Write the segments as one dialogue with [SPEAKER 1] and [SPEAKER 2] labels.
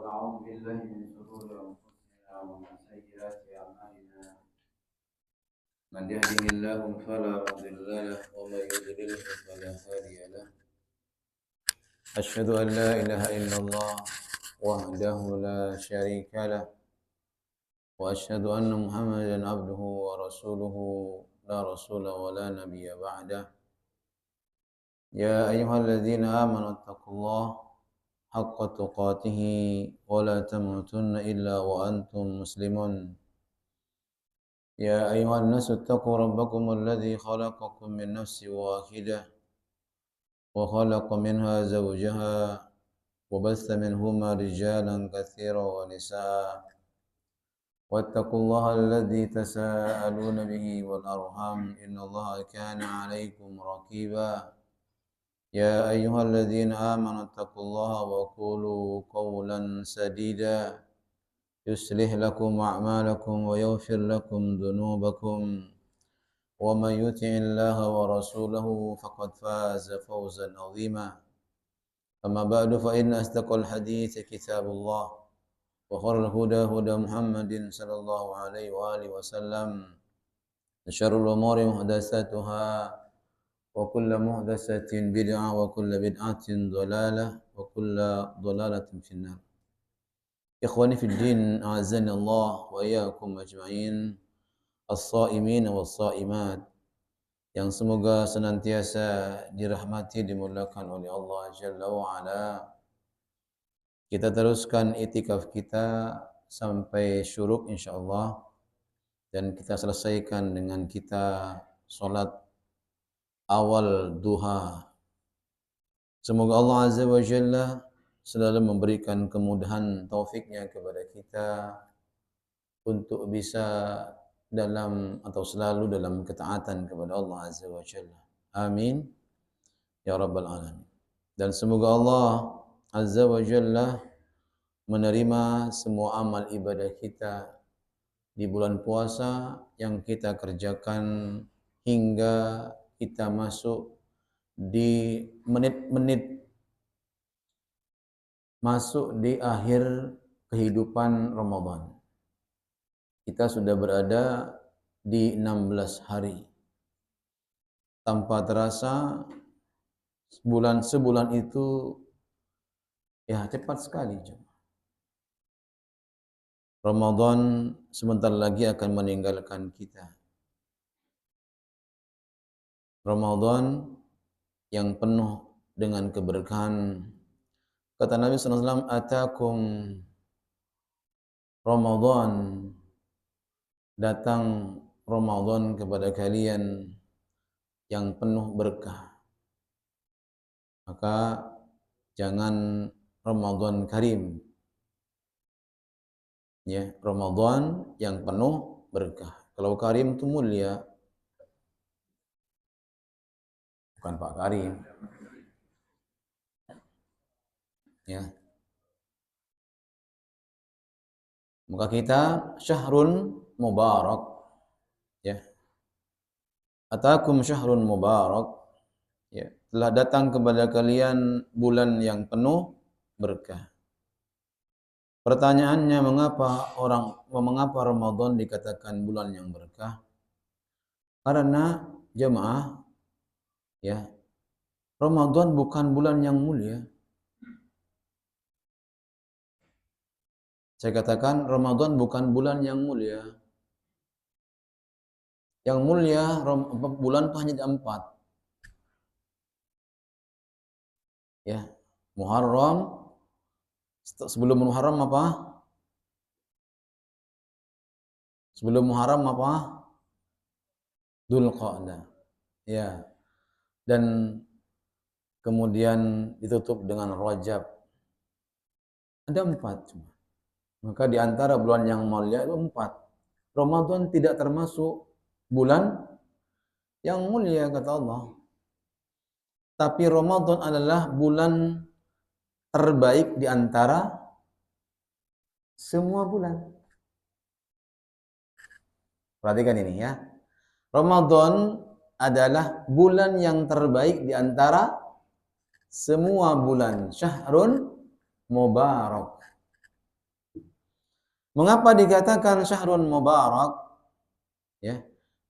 [SPEAKER 1] ونعوذ بالله من شرور أنفسنا ومن سيئات أعمالنا من يهده الله فلا مضل له ومن يضلل فلا هادي له أشهد أن لا إله إلا الله وحده لا شريك له وأشهد أن محمدا عبده ورسوله لا رسول ولا نبي بعده يا أيها الذين آمنوا اتقوا الله حق تقاته ولا تموتن إلا وأنتم مسلمون يا أيها الناس اتقوا ربكم الذي خلقكم من نفس واحدة وخلق منها زوجها وبث منهما رجالا كثيرا ونساء واتقوا الله الذي تساءلون به والأرحام إن الله كان عليكم رقيبا يا أيها الذين آمنوا اتقوا الله وقولوا قولا سديدا يصلح لكم أعمالكم ويغفر لكم ذنوبكم ومن يطع الله ورسوله فقد فاز فوزا عظيما أما بعد فإن أصدق الحديث كتاب الله وخير الهدى هدى محمد صلى الله عليه وآله وسلم وشر الأمور محدثاتها وكل محدثة بدعة وكل بدعة ضلالة وكل ضلالة في النار. Ikhwani fid din, a'azzani Allah wa iyyakum ajma'in, as-sha'imin was-sha'imat, yang semoga senantiasa dirahmati dimuliakan oleh Allah Jalla wa Ala. Kita teruskan itikaf kita sampai syuruk insyaallah, dan kita selesaikan dengan kita salat awal duha. Semoga Allah Azza wa Jalla selalu memberikan kemudahan taufiknya kepada kita untuk bisa dalam atau selalu dalam ketaatan kepada Allah Azza wa Jalla. Amin ya rabbal alamin. Dan semoga Allah Azza wa Jalla menerima semua amal ibadah kita di bulan puasa yang kita kerjakan hingga kita masuk di menit-menit masuk di akhir kehidupan Ramadan. Kita sudah berada di 16 hari. Tanpa terasa sebulan itu ya cepat sekali. Ramadan sebentar lagi akan meninggalkan kita. Ramadan yang penuh dengan keberkahan. Kata Nabi SAW, atakum Ramadan, datang Ramadan kepada kalian yang penuh berkah. Maka jangan Ramadan karim. Ya, Ramadan yang penuh berkah. Kalau karim itu mulia. Bukan Pak Karim. Ya. Maka kita syahrun mubarak, ya. Atakum syahrun mubarak, ya. Telah datang kepada kalian bulan yang penuh berkah. Pertanyaannya, mengapa Ramadan dikatakan bulan yang berkah? Karena jemaah, ya, Ramadan bukan bulan yang mulia. Saya katakan Ramadan bukan bulan yang mulia. Yang mulia bulan itu hanya ada 4. Ya, Muharram. Sebelum Muharram apa? Sebelum Muharram apa? Dzulqa'dah. Ya. Dan kemudian ditutup dengan Rajab. Ada 4 cuma. Maka di antara bulan yang mulia itu 4. Ramadan tidak termasuk bulan yang mulia kata Allah. Tapi Ramadan adalah bulan terbaik di antara semua bulan. Perhatikan ini ya. Ramadan adalah bulan yang terbaik di antara semua bulan. Syahrun mubarak. Mengapa dikatakan syahrun mubarak? Ya.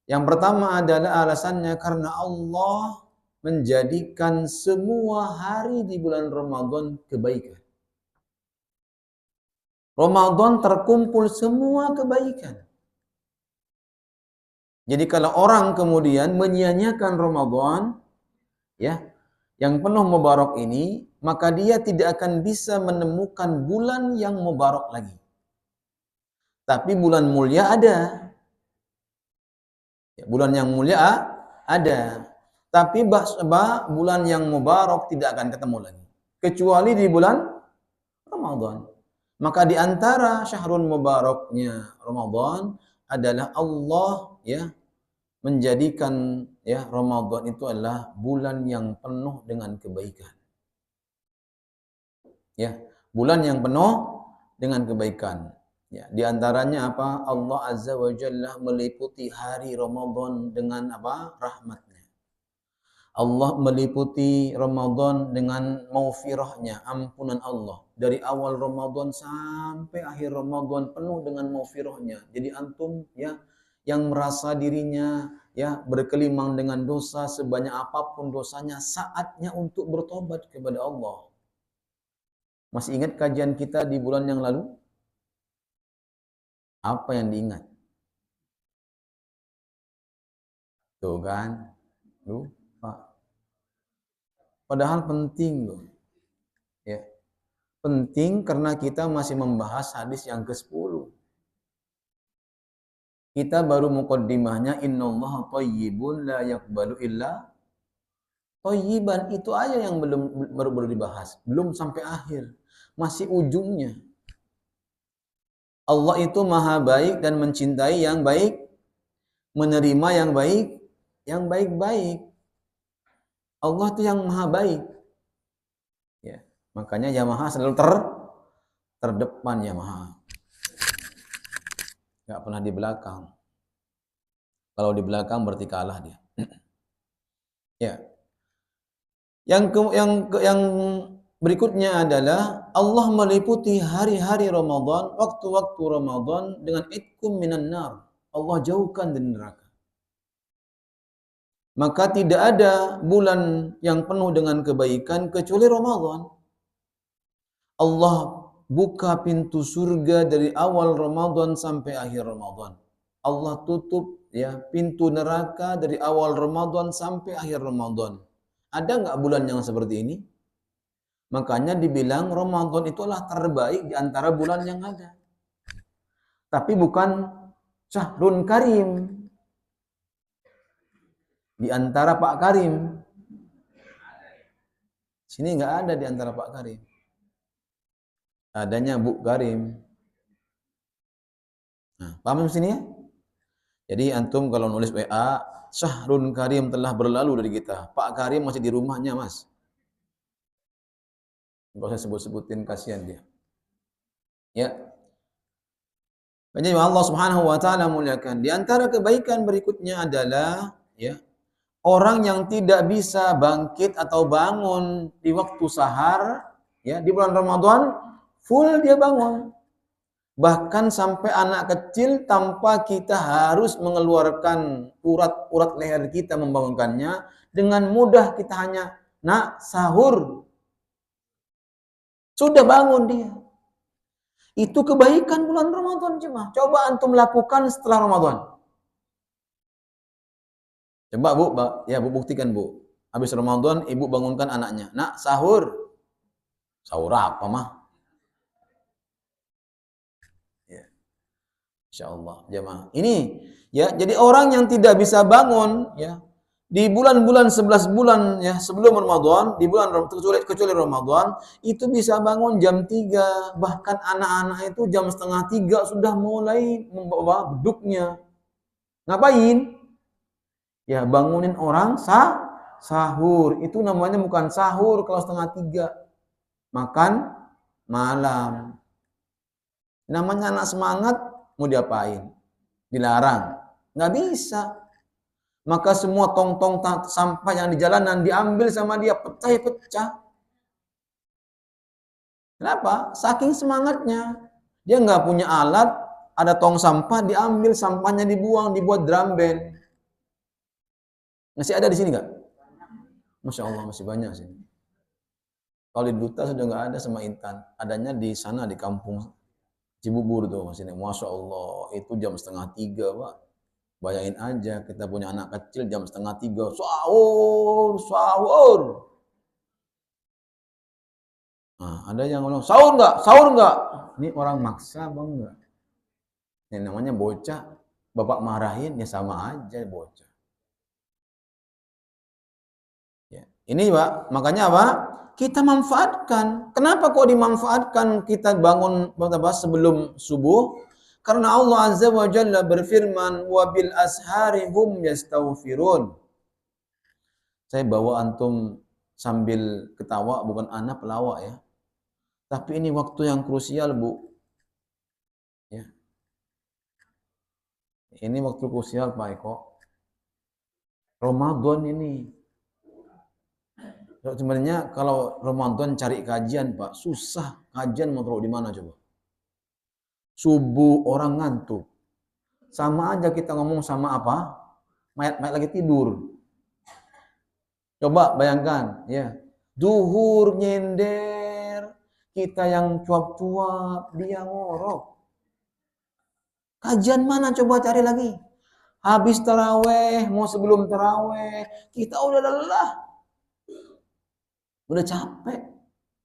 [SPEAKER 1] Yang pertama adalah alasannya karena Allah menjadikan semua hari di bulan Ramadan kebaikan. Ramadan terkumpul semua kebaikan. Jadi kalau orang kemudian menyia-nyiakan Ramadan, ya, yang penuh mubarak ini, maka dia tidak akan bisa menemukan bulan yang mubarak lagi. Tapi bulan mulia ada. Ya, bulan yang mulia ada. Tapi bulan yang mubarak tidak akan ketemu lagi. Kecuali di bulan Ramadan. Maka di antara syahrul mubaraknya Ramadan adalah Allah ya menjadikan ya Ramadan itu adalah bulan yang penuh dengan kebaikan. Ya, bulan yang penuh dengan kebaikan. Ya, di antaranya apa? Allah Azza wa Jalla meliputi hari Ramadan dengan apa? Rahmatnya. Allah meliputi Ramadan dengan maufirahnya, ampunan Allah. Dari awal Ramadan sampai akhir Ramadan penuh dengan maufirahnya. Jadi antum ya yang merasa dirinya ya berkelimang dengan dosa sebanyak apapun dosanya, saatnya untuk bertobat kepada Allah. Masih ingat kajian kita di bulan yang lalu? Apa yang diingat? Tuh kan? Lupa. Padahal penting loh. Ya. Penting karena kita masih membahas hadis yang ke-10. Kita baru muqaddimahnya innallaha thayyibun la yaqbalu illa thayyiban. Itu aja yang baru dibahas, belum sampai akhir. Masih ujungnya. Allah itu maha baik dan mencintai yang baik, menerima yang baik, yang baik-baik. Allah itu yang maha baik. Ya, makanya Yamaha selalu terdepan Yamaha. Enggak pernah di belakang. Kalau di belakang berarti kalah dia. Ya. Yang berikutnya adalah Allah meliputi hari-hari Ramadan, waktu-waktu Ramadan dengan itkum minan nar. Allah jauhkan dari neraka. Maka tidak ada bulan yang penuh dengan kebaikan kecuali Ramadan. Allah buka pintu surga dari awal Ramadan sampai akhir Ramadan. Allah tutup ya pintu neraka dari awal Ramadan sampai akhir Ramadan. Ada nggak bulan yang seperti ini? Makanya dibilang Ramadan itulah terbaik di antara bulan yang ada. Tapi bukan Syahrun Karim. Di antara Pak Karim. Sini nggak ada di antara Pak Karim. Adanya Bu Karim. Nah, paham sini ya? Jadi antum kalau nulis WA, Syahrun Karim telah berlalu dari kita. Pak Karim masih di rumahnya, Mas. Enggak usah sebut-sebutin, kasihan dia. Ya. Jadi Allah Subhanahu wa taala muliakan. Di antara kebaikan berikutnya adalah ya, orang yang tidak bisa bangkit atau bangun di waktu sahar ya, di bulan Ramadan full dia bangun. Bahkan sampai anak kecil tanpa kita harus mengeluarkan urat-urat leher kita membangunkannya, dengan mudah kita hanya nak sahur. Sudah bangun dia. Itu kebaikan bulan Ramadan jemaah. Coba antum lakukan setelah Ramadan. Coba Bu, ya Bu buktikan Bu. Habis Ramadan ibu bangunkan anaknya, nak sahur. Sahur apa mah? Insyaallah jemaah. Ini ya, jadi orang yang tidak bisa bangun ya di bulan-bulan 11 bulan ya sebelum Ramadan, di bulan kecuali Ramadan, itu bisa bangun jam 3, bahkan anak-anak itu jam setengah 3 sudah mulai membawa beduknya. Ngapain? Ya bangunin orang sahur. Itu namanya bukan sahur kalau setengah 3. Makan malam. Namanya anak semangat, mau diapain? Dilarang. Nggak bisa. Maka semua tong-tong sampah yang di jalanan diambil sama dia, pecah-pecah. Kenapa? Saking semangatnya. Dia nggak punya alat, ada tong sampah, diambil sampahnya dibuang, dibuat drum band. Masih ada di sini nggak? Masya Allah masih banyak sini. Kalau di Duta sudah nggak ada sama Intan. Adanya di sana di kampung Cibubur tuh sini. Masya Allah itu jam 2:30 Pak. Bayangin aja kita punya anak kecil jam 2:30 sahur, sahur. Nah, ada yang ngomong sahur nggak, sahur nggak. Ini orang maksa bang nggak? Ini namanya bocah. Bapak marahin ya sama aja bocah. Ya. Ini Pak, makanya apa? Kita manfaatkan. Kenapa kok dimanfaatkan kita bangun sebelum subuh? Karena Allah Azza wa Jalla berfirman, "Wabil ashari hum yastaghfirun." Saya bawa antum sambil ketawa, bukan anak pelawak ya. Tapi ini waktu yang krusial, Bu. Ya. Ini waktu krusial, Pak Eko. Ramadan ini. Sebenarnya kalau Ramadan cari kajian, Pak, susah. Kajian mau taruh di mana coba? Subuh orang ngantuk. Sama aja kita ngomong sama apa? Mayat-mayat lagi tidur. Coba bayangkan, ya. Duhur nyender, kita yang cuap-cuap, dia ngorok. Kajian mana coba cari lagi? Habis taraweh, mau sebelum taraweh, kita udah lelah. Udah capek.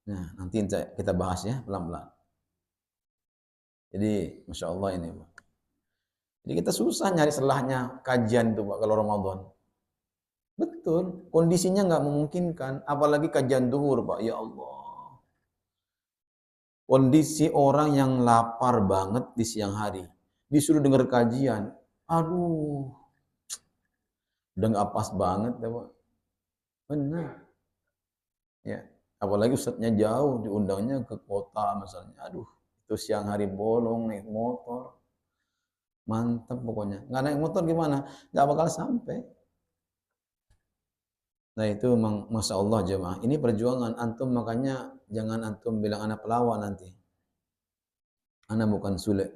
[SPEAKER 1] Nah, nanti kita bahas ya pelan-pelan. Jadi, Masya Allah ini, Pak. Jadi kita susah nyari selahnya kajian itu, Pak, kalau Ramadan. Betul, kondisinya nggak memungkinkan, apalagi kajian duhur, Pak. Ya Allah. Kondisi orang yang lapar banget di siang hari, disuruh dengar kajian, aduh, udah nggak pas banget, ya, Pak. Benar. Ya, apalagi ustadznya jauh, diundangnya ke kota misalnya, aduh, itu siang hari bolong naik motor, mantap pokoknya. Nggak naik motor gimana? Nggak bakal sampai. Nah itu memang Masya Allah jemaah. Ini perjuangan antum, makanya jangan antum bilang anak pelawak nanti. Anak bukan sulit.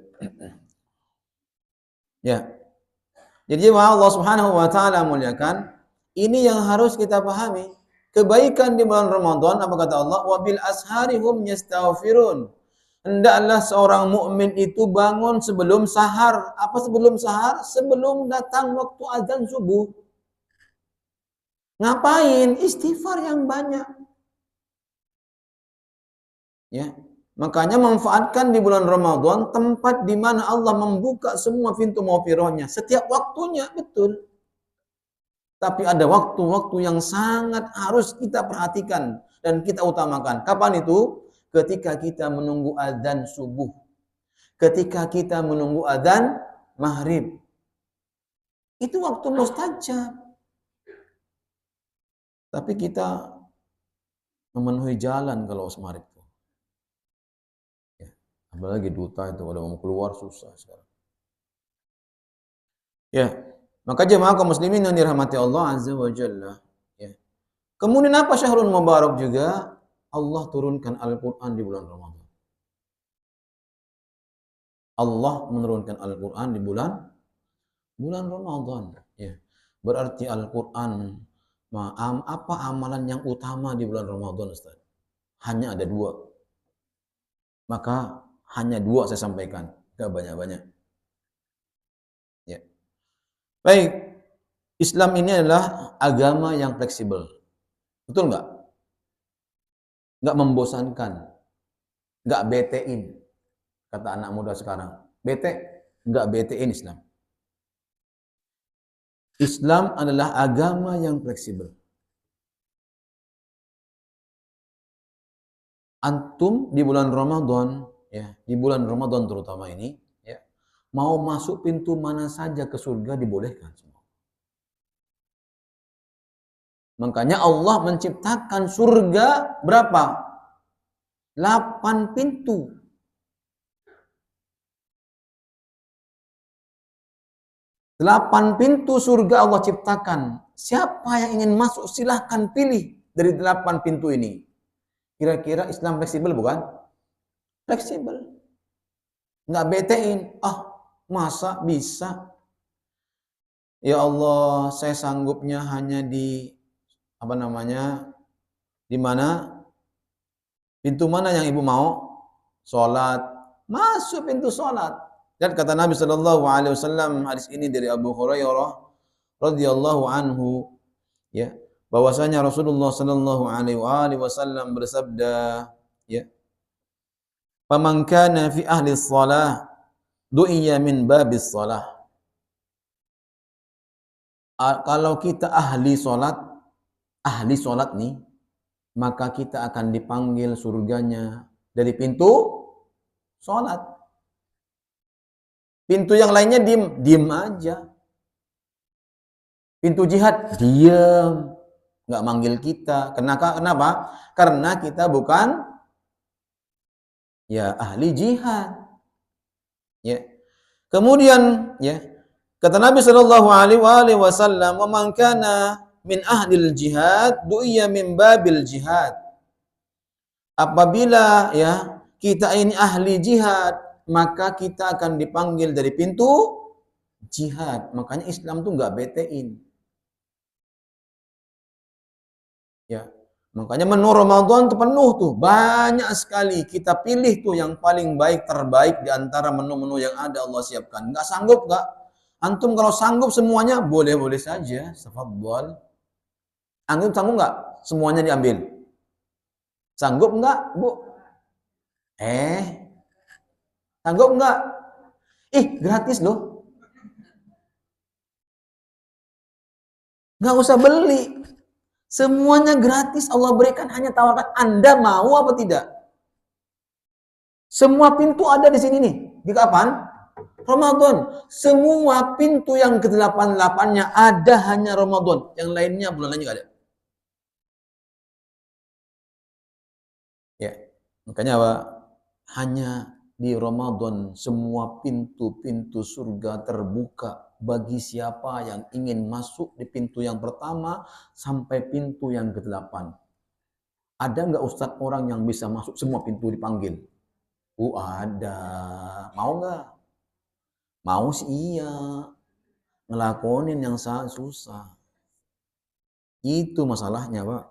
[SPEAKER 1] Ya. Jadi jemaah Allah Subhanahu wa taala muliakan, ini yang harus kita pahami. Kebaikan di bulan Ramadan, apa kata Allah? Wabil ashari hum yastaghfirun. Hendaklah seorang mukmin itu bangun sebelum sahar. Apa sebelum sahar? Sebelum datang waktu azan subuh. Ngapain? Istighfar yang banyak. Ya. Makanya manfaatkan di bulan Ramadan tempat di mana Allah membuka semua pintu maghfirahnya. Setiap waktunya, betul. Tapi ada waktu-waktu yang sangat harus kita perhatikan dan kita utamakan. Kapan itu? Ketika kita menunggu azan subuh. Ketika kita menunggu azan maghrib. Itu waktu mustajab. Tapi kita memenuhi jalan kalau maghrib. Ya, apalagi duta itu kalau mau keluar susah sekarang. Ya, maka jemaah kaum muslimin yang dirahmati Allah Azza wa Jalla. Ya. Kemudian apa Syahrul Mubarak juga? Allah turunkan Al-Quran di bulan Ramadan. Allah menurunkan Al-Quran di bulan Ramadan. Ya. Berarti Al-Quran, apa amalan yang utama di bulan Ramadan, Ustaz? Hanya ada 2. Maka hanya 2 saya sampaikan, tidak banyak-banyak. Ya. Baik, Islam ini adalah agama yang fleksibel. Betul nggak? Nggak membosankan, nggak betein. Kata anak muda sekarang, bete, nggak betein Islam. Islam adalah agama yang fleksibel. Antum di bulan Ramadan, ya, di bulan Ramadan terutama ini, ya, mau masuk pintu mana saja ke surga dibolehkan semua. Makanya Allah menciptakan surga berapa? 8 pintu. 8 pintu surga Allah ciptakan. Siapa yang ingin masuk silahkan pilih dari 8 pintu ini. Kira-kira Islam fleksibel bukan? Fleksibel. nggak betein. Masa bisa? Ya Allah, saya sanggupnya hanya di di mana? Pintu mana yang ibu mau? Salat. Masuk pintu salat. Dan kata Nabi sallallahu alaihi wasallam, hadis ini dari Abu Hurairah radhiyallahu anhu, ya, bahwasanya Rasulullah sallallahu alaihi wasallam bersabda, ya, "Faman kana fi ahli shalah du'iya min babis shalah." Kalau kita ahli salat nih, maka kita akan dipanggil surganya dari pintu salat. Pintu yang lainnya diem aja. Pintu jihad diem, nggak manggil kita. Kenapa? Karena kita bukan ya ahli jihad. Ya. Kemudian ya kata Nabi sallallahu alaihi wasallam, "Wa man kana min ahlil jihad du'iya min babil jihad." Apabila ya kita ini ahli jihad, maka kita akan dipanggil dari pintu jihad. Makanya Islam tuh nggak betein. Ya, makanya menu Ramadan tuh penuh tuh, banyak sekali kita pilih tuh yang paling baik, terbaik di antara menu-menu yang ada Allah siapkan. Nggak sanggup nggak? Antum kalau sanggup semuanya boleh-boleh saja, tafadhol. Antum sanggup nggak? Semuanya diambil. Sanggup nggak, Bu? Sanggup nggak? Gratis loh. Nggak usah beli. Semuanya gratis Allah berikan, hanya tawarkan Anda mau apa tidak. Semua pintu ada di sini nih. Di kapan? Ramadan. Semua pintu yang ke-88-nya ada hanya Ramadan. Yang lainnya bulan lainnya nggak ada. Ya, makanya apa? Hanya di Ramadan semua pintu-pintu surga terbuka bagi siapa yang ingin masuk di pintu yang pertama sampai pintu yang ke-8. Ada nggak Ustadz orang yang bisa masuk semua pintu dipanggil? Ada. Mau nggak? Mau sih iya. Ngelakonin yang sangat susah. Itu masalahnya, Pak.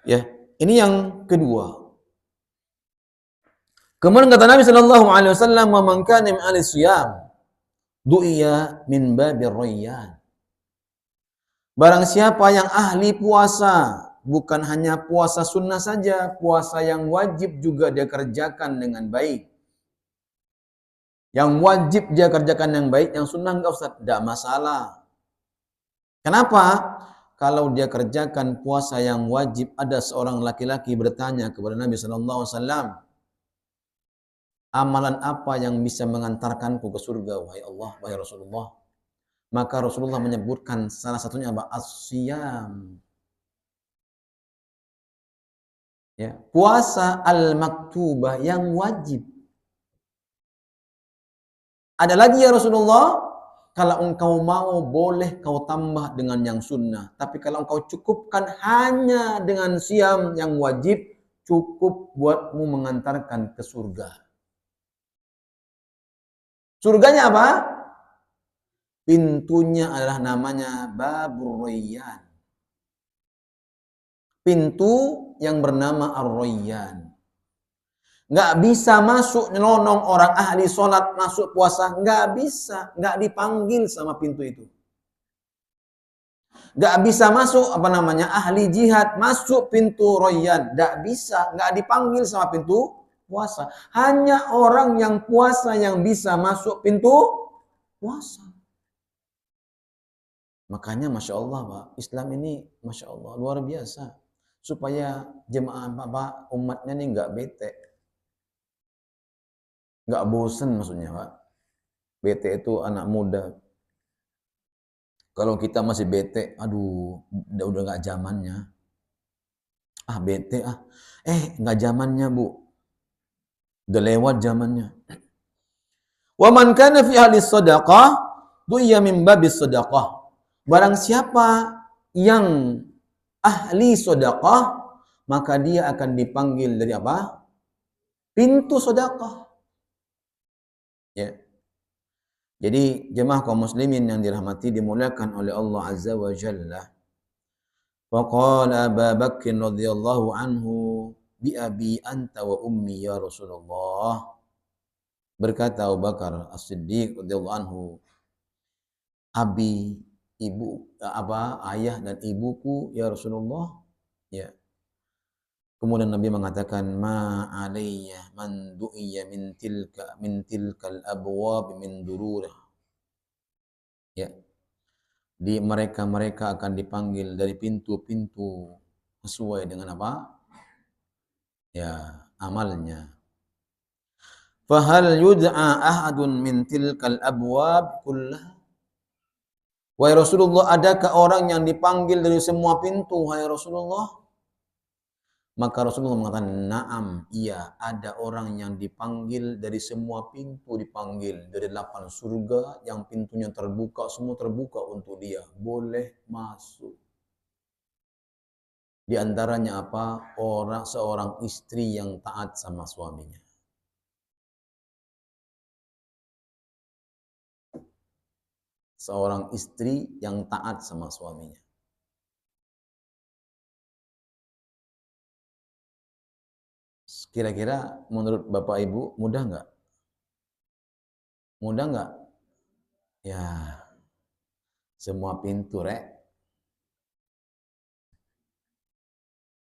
[SPEAKER 1] Ya, ini yang kedua. Kemudian kata Nabi sallallahu alaihi wasallam, "Wa man kana min ahli shiyam du'iya min babir rayyan." Barang siapa yang ahli puasa, bukan hanya puasa sunnah saja, puasa yang wajib juga dia kerjakan dengan baik. Yang wajib dia kerjakan yang baik, yang sunnah enggak Ustaz, enggak masalah. Kenapa? Kalau dia kerjakan puasa yang wajib, ada seorang laki-laki bertanya kepada Nabi sallallahu alaihi wasallam, "Amalan apa yang bisa mengantarkanku ke surga, wahai Allah, wahai Rasulullah?" Maka Rasulullah menyebutkan salah satunya apa? As-siyam. Ya, puasa al-maktubah yang wajib. Ada lagi ya Rasulullah, kalau engkau mau boleh kau tambah dengan yang sunnah. Tapi kalau engkau cukupkan hanya dengan siam yang wajib, cukup buatmu mengantarkan ke surga. Surganya apa? Pintunya adalah namanya Babur Rayyan. Pintu yang bernama Ar-Rayyan. Nggak bisa masuk nyelonong orang ahli sholat masuk puasa. Nggak bisa. Nggak dipanggil sama pintu itu. Nggak bisa masuk ahli jihad masuk pintu Rayyan. Nggak bisa. Nggak dipanggil sama pintu puasa. Hanya orang yang puasa yang bisa masuk pintu puasa. Makanya Masya Allah Pak, Islam ini Masya Allah luar biasa. Supaya jemaah Bapak, umatnya ini nggak bete. Nggak bosen maksudnya Pak. Bete itu anak muda. Kalau kita masih bete, aduh udah nggak zamannya. Bete nggak zamannya Bu. Udah lewat zamannya. Wa man kana fi ahli shadaqah du'iya min babis shadaqah. Barang siapa yang ahli sedekah, maka dia akan dipanggil dari apa? pintu sedekah. Ya. Jadi jemaah kaum muslimin yang dirahmati dimuliakan oleh Allah Azza wa Jalla. Faqala Abu Bakr radhiyallahu anhu bi abi anta wa ummi ya Rasulullah. Berkata Abu Bakar As-Siddiq radhiyallahu anhu, abi, ibu, ayah dan ibuku ya Rasulullah. Ya. Kemudian Nabi mengatakan, ma alayya man du'iya min tilkal abwab min dururah. Ya. Di mereka akan dipanggil dari pintu-pintu sesuai dengan apa? Ya, amalnya. Fahal yud'a ahadun min tilkal abwab kullah? Wahai Rasulullah, adakah orang yang dipanggil dari semua pintu, wahai Rasulullah? Maka Rasulullah mengatakan, na'am, iya, ada orang yang dipanggil dari semua pintu, dipanggil dari 8 surga yang pintunya terbuka, semua terbuka untuk dia, boleh masuk. Di antaranya apa? Seorang istri yang taat sama suaminya. Seorang istri yang taat sama suaminya. Kira-kira menurut Bapak Ibu mudah nggak? Mudah nggak? Ya, semua pintu, Rek.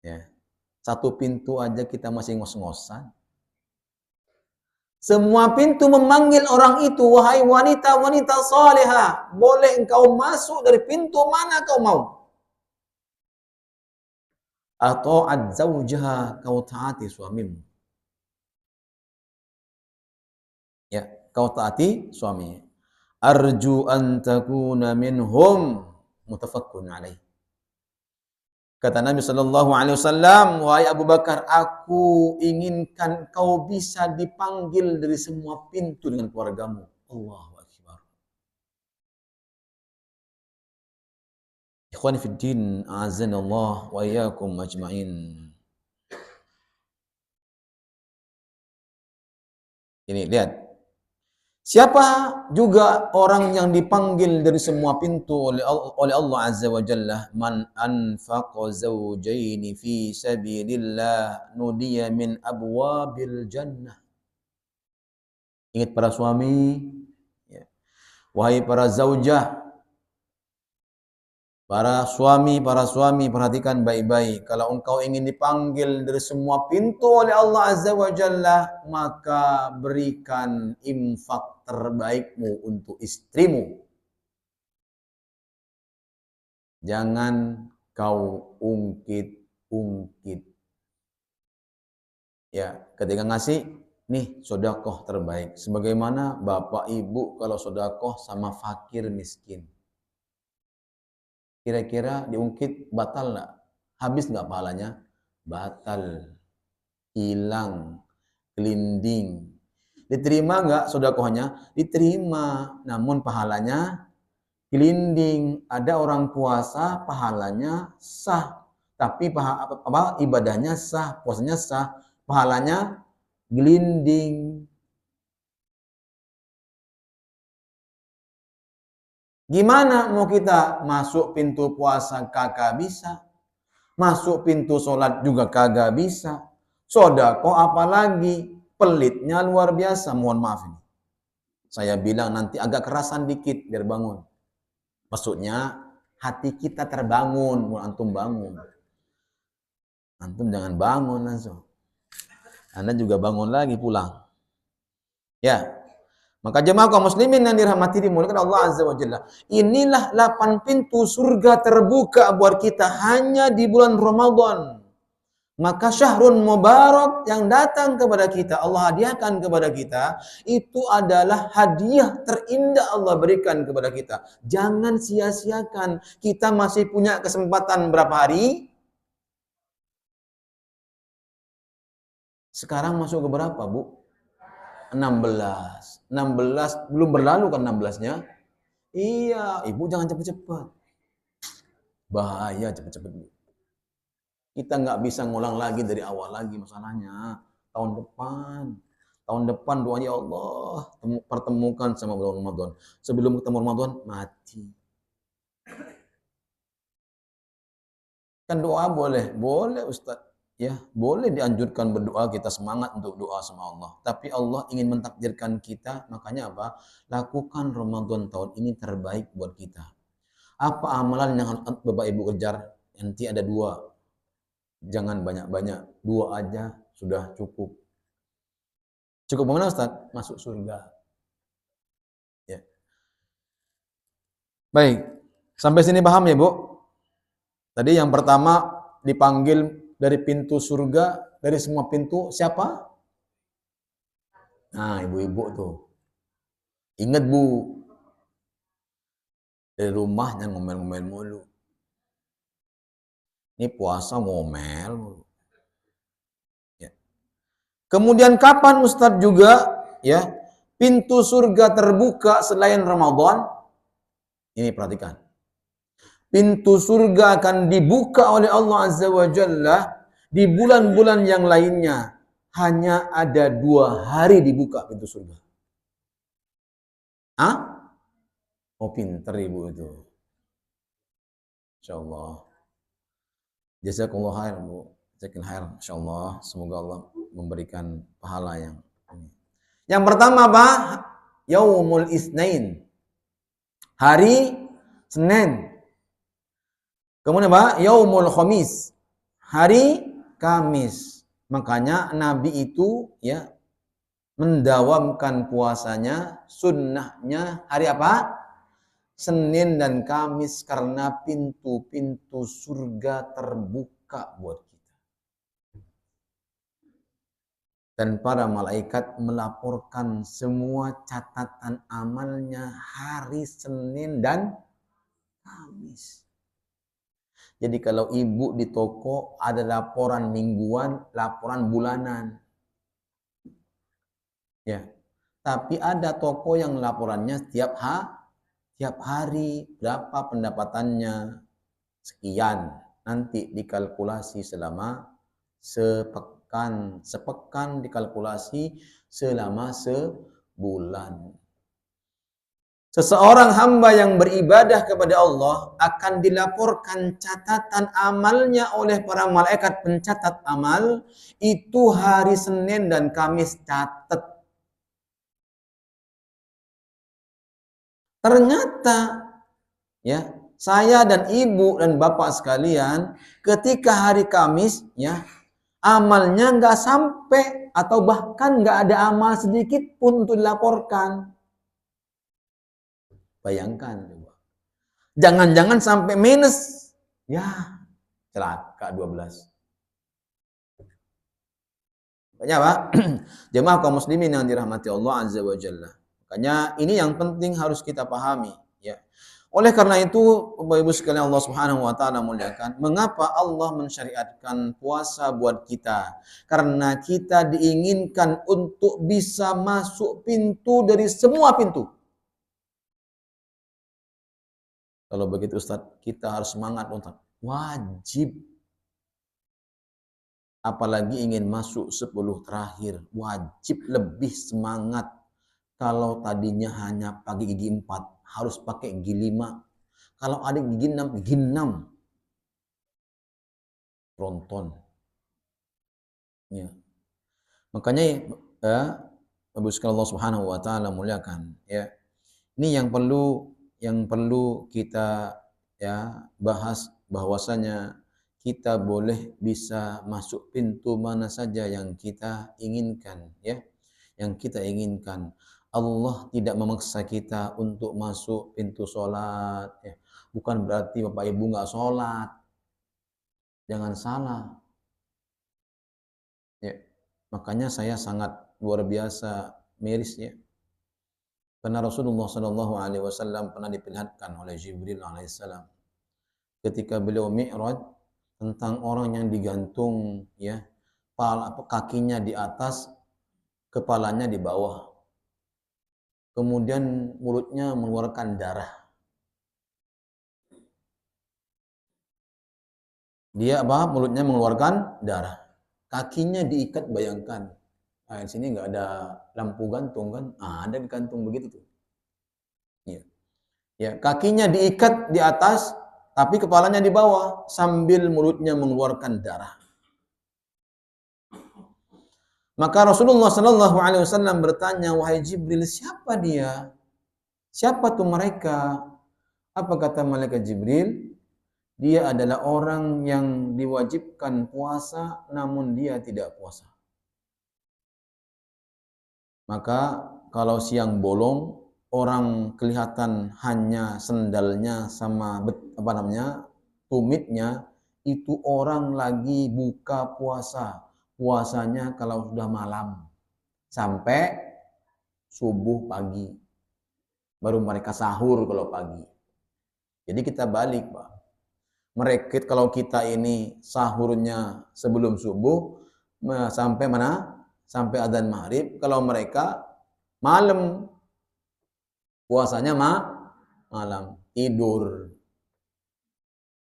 [SPEAKER 1] Ya. Satu pintu aja kita masih ngos-ngosan. Semua pintu memanggil orang itu, wahai wanita-wanita salihah, boleh engkau masuk dari pintu mana kau mau. Atau adzaujaha, kau taati suamimu. Ya, kau taati suaminya. Arju an takuna minhum, muttafaqqun alaih. Kata Nabi Shallallahu Alaihi Wasallam, wahai Abu Bakar, aku inginkan kau bisa dipanggil dari semua pintu dengan keluargamu. Allahu Akbar. Ikhwani fid din, azanallah wa iyyakum ajmain. Ini lihat. Siapa juga orang yang dipanggil dari semua pintu oleh Allah Azza wa Jalla? Man anfaqa zawjaini fi sabilillah nudiya min abwabil jannah. Ingat para suami, ya. Wahai para zaujah, para suami, perhatikan baik-baik. Kalau engkau ingin dipanggil dari semua pintu oleh Allah Azza wa Jalla, maka berikan infak terbaikmu untuk istrimu. Jangan kau ungkit-ungkit. Ya, ketika ngasih, nih sedekah terbaik. Sebagaimana bapak ibu kalau sedekah sama fakir miskin. Kira-kira diungkit batal nggak? Habis nggak pahalanya? Batal, hilang, gelinding. Diterima nggak sedekahnya? Diterima, namun pahalanya gelinding. Ada orang puasa pahalanya sah, tapi ibadahnya sah, puasanya sah, pahalanya gelinding. Gimana mau kita masuk pintu puasa kagak bisa, masuk pintu sholat juga kagak bisa, sedekah apalagi, pelitnya luar biasa. Mohon maaf ini, saya bilang nanti agak kerasan dikit biar bangun. Maksudnya hati kita terbangun, mau antum bangun. Antum jangan bangun langsung. Anda juga bangun lagi pulang. Ya. Maka jemaah kaum muslimin yang dirahmati dimuliakan Allah Azza wa Jalla. Inilah 8 pintu surga terbuka buat kita hanya di bulan Ramadan. Maka syahrun mubarak yang datang kepada kita, Allah hadiahkan kepada kita, itu adalah hadiah terindah Allah berikan kepada kita. Jangan sia-siakan. Kita masih punya kesempatan berapa hari? Sekarang masuk ke berapa, Bu? 16. 16 belum berlalu kan 16-nya? Iya, Ibu jangan cepat-cepat. Bahaya cepat-cepat, Bu. Kita nggak bisa ngulang lagi dari awal lagi masalahnya. tahun depan. Tahun depan doanya, ya Allah, pertemukan sama bulan Ramadan. Sebelum ketemu Ramadan, mati. Kan doa boleh, boleh Ustaz. Ya, boleh dianjurkan berdoa, kita semangat untuk doa sama Allah. Tapi Allah ingin mentakdirkan kita, makanya apa? Lakukan Ramadan tahun ini terbaik buat kita. Apa amalan yang harus Bapak Ibu kejar? Nanti ada 2. Jangan banyak-banyak, 2 aja sudah cukup. Cukup mana Ustaz? Masuk surga. Ya. Baik, sampai sini paham ya Bu? Tadi yang pertama dipanggil dari pintu surga, dari semua pintu siapa? Nah, ibu-ibu tuh. Ingat Bu, dari rumahnya ngomel-ngomel mulu. Ini puasa ngomel mulu. Ya. Kemudian kapan Ustadz juga ya pintu surga terbuka selain Ramadan? Ini perhatikan. Pintu surga akan dibuka oleh Allah Azza wa Jalla di bulan-bulan yang lainnya. Hanya ada 2 hari dibuka pintu surga. Hah? Oh pinter ibu itu. InsyaAllah. Jazakallah khair Bu. Jazakallah khair. InsyaAllah. Semoga Allah memberikan pahala yang ini. Yang pertama apa? Yaumul Isnain. Hari Senin. Kemudian apa? Yaumul Khamis. Hari Kamis. Makanya Nabi itu ya mendawamkan puasanya, sunnahnya hari apa? Senin dan Kamis karena pintu-pintu surga terbuka buat kita. Dan para malaikat melaporkan semua catatan amalnya hari Senin dan Kamis. Jadi kalau ibu di toko ada laporan mingguan, laporan bulanan. Ya. Tapi ada toko yang laporannya setiap hari, berapa pendapatannya, sekian. Nanti dikalkulasi selama sepekan dikalkulasi selama sebulan. Seseorang hamba yang beribadah kepada Allah akan dilaporkan catatan amalnya oleh para malaikat pencatat amal. Itu hari Senin dan Kamis catat. Ternyata ya, saya dan ibu dan bapak sekalian ketika hari Kamis ya, amalnya nggak sampai atau bahkan nggak ada amal sedikit pun untuk dilaporkan. Bayangkan coba. Jangan-jangan sampai minus. Ya, celaka 12. Makanya Pak, jemaah kaum muslimin yang dirahmati Allah Azza wa Jalla. Makanya ini yang penting harus kita pahami, ya. Oleh karena itu, Bapak Ibu sekalian Allah Subhanahu wa taala muliakan, mengapa Allah mensyariatkan puasa buat kita? Karena kita diinginkan untuk bisa masuk pintu dari semua pintu. Kalau begitu Ustadz, kita harus semangat Ustadz. Wajib. Apalagi ingin masuk 10 terakhir. Wajib lebih semangat. Kalau tadinya hanya pakai gigi 4, harus pakai gigi 5. Kalau ada gigi 6, gigi 6. Tronton. Ya. Makanya Abu sekalian Allah Subhanahu wa taala muliakan, ya. Ini yang perlu kita ya bahas, bahwasanya kita boleh bisa masuk pintu mana saja yang kita inginkan, ya. Yang kita inginkan. Allah tidak memaksa kita untuk masuk pintu sholat, ya. Bukan berarti Bapak Ibu nggak sholat. Jangan salah. Ya. Makanya saya sangat luar biasa mirisnya. Karena Rasulullah Shallallahu Alaihi Wasallam pernah diperlihatkan oleh Jibril Alaihissalam ketika beliau Mi'raj tentang orang yang digantung ya kakinya di atas, kepalanya di bawah, kemudian mulutnya mengeluarkan darah. Dia mulutnya mengeluarkan darah, kakinya diikat, bayangkan Nah, di sini nggak ada lampu gantung kan? Ada gantung begitu tuh. Ya. Ya, kakinya diikat di atas, tapi kepalanya di bawah sambil mulutnya mengeluarkan darah. Maka Rasulullah Shallallahu Alaihi Wasallam bertanya, wahai Jibril, siapa dia? Siapa tuh mereka? Apa kata malaikat Jibril? Dia adalah orang yang diwajibkan puasa, namun dia tidak puasa. Maka kalau siang bolong, orang kelihatan hanya sendalnya sama tumitnya, itu orang lagi buka puasa. Puasanya kalau sudah malam sampai subuh pagi. Baru mereka sahur kalau pagi. Jadi kita balik, Pak. Mereka kalau kita ini sahurnya sebelum subuh sampai mana? Sampai adzan maghrib. Kalau mereka malam puasanya malam tidur.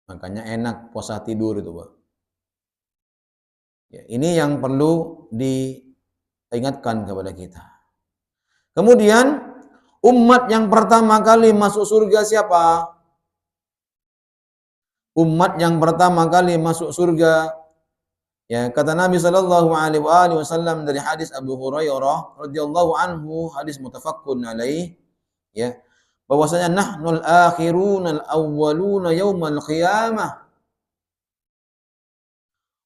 [SPEAKER 1] Makanya enak puasa tidur itu, Pak. Ya, ini yang perlu diingatkan kepada kita. Kemudian umat yang pertama kali masuk surga siapa? Umat yang pertama kali masuk surga, ya kata Nabi Shallallahu Alaihi Wasallam dari hadis Abu Hurairah radhiyallahu anhu, hadis muttafaqun alaih, ya bahwasanya nahnul akhirun al awwaluna yaumal qiyamah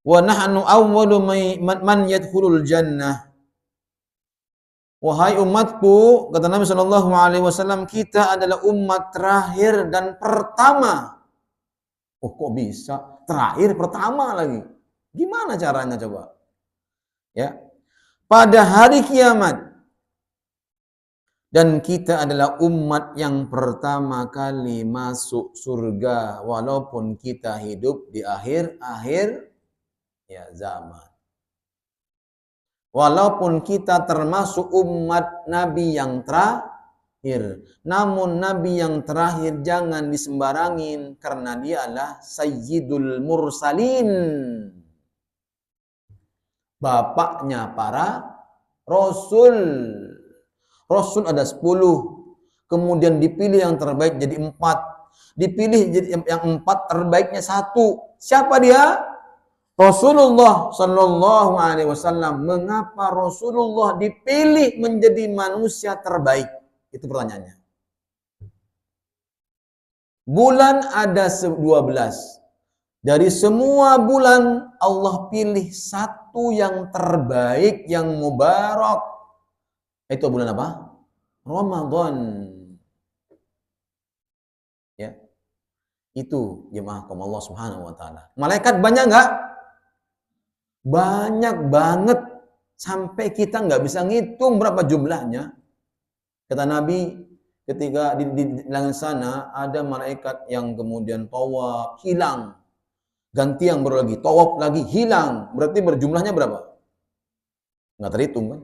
[SPEAKER 1] wa nahnu awwalu man yadkhulul jannah. Wahai umatku, kata Nabi Shallallahu Alaihi Wasallam, kita adalah umat terakhir dan pertama. Oh, kok bisa? Terakhir pertama lagi. Gimana caranya coba? Ya. Pada hari kiamat. Dan kita adalah umat yang pertama kali masuk surga walaupun kita hidup di akhir-akhir ya zaman. Walaupun kita termasuk umat Nabi yang terakhir, namun Nabi yang terakhir jangan disembarangin karena dia adalah Sayyidul Mursalin. Bapaknya para Rasul. Rasul ada 10. Kemudian dipilih yang terbaik jadi 4. Dipilih jadi yang 4 terbaiknya 1. Siapa dia? Rasulullah Sallallahu Alaihi Wasallam. Mengapa Rasulullah dipilih menjadi manusia terbaik? Itu pertanyaannya. Bulan ada 12. Dari semua bulan Allah pilih satu yang terbaik, yang mubarak. Itu bulan apa? Ramadan. Ya. Itu jemaah kaum Allah Subhanahu wa taala. Malaikat banyak enggak? Banyak banget. Sampai kita nggak bisa ngitung berapa jumlahnya. Kata Nabi, ketika di langit sana ada malaikat yang kemudian tawaf, hilang. Ganti yang baru lagi, tawaf lagi, hilang. Berarti berjumlahnya berapa? Nggak terhitung kan?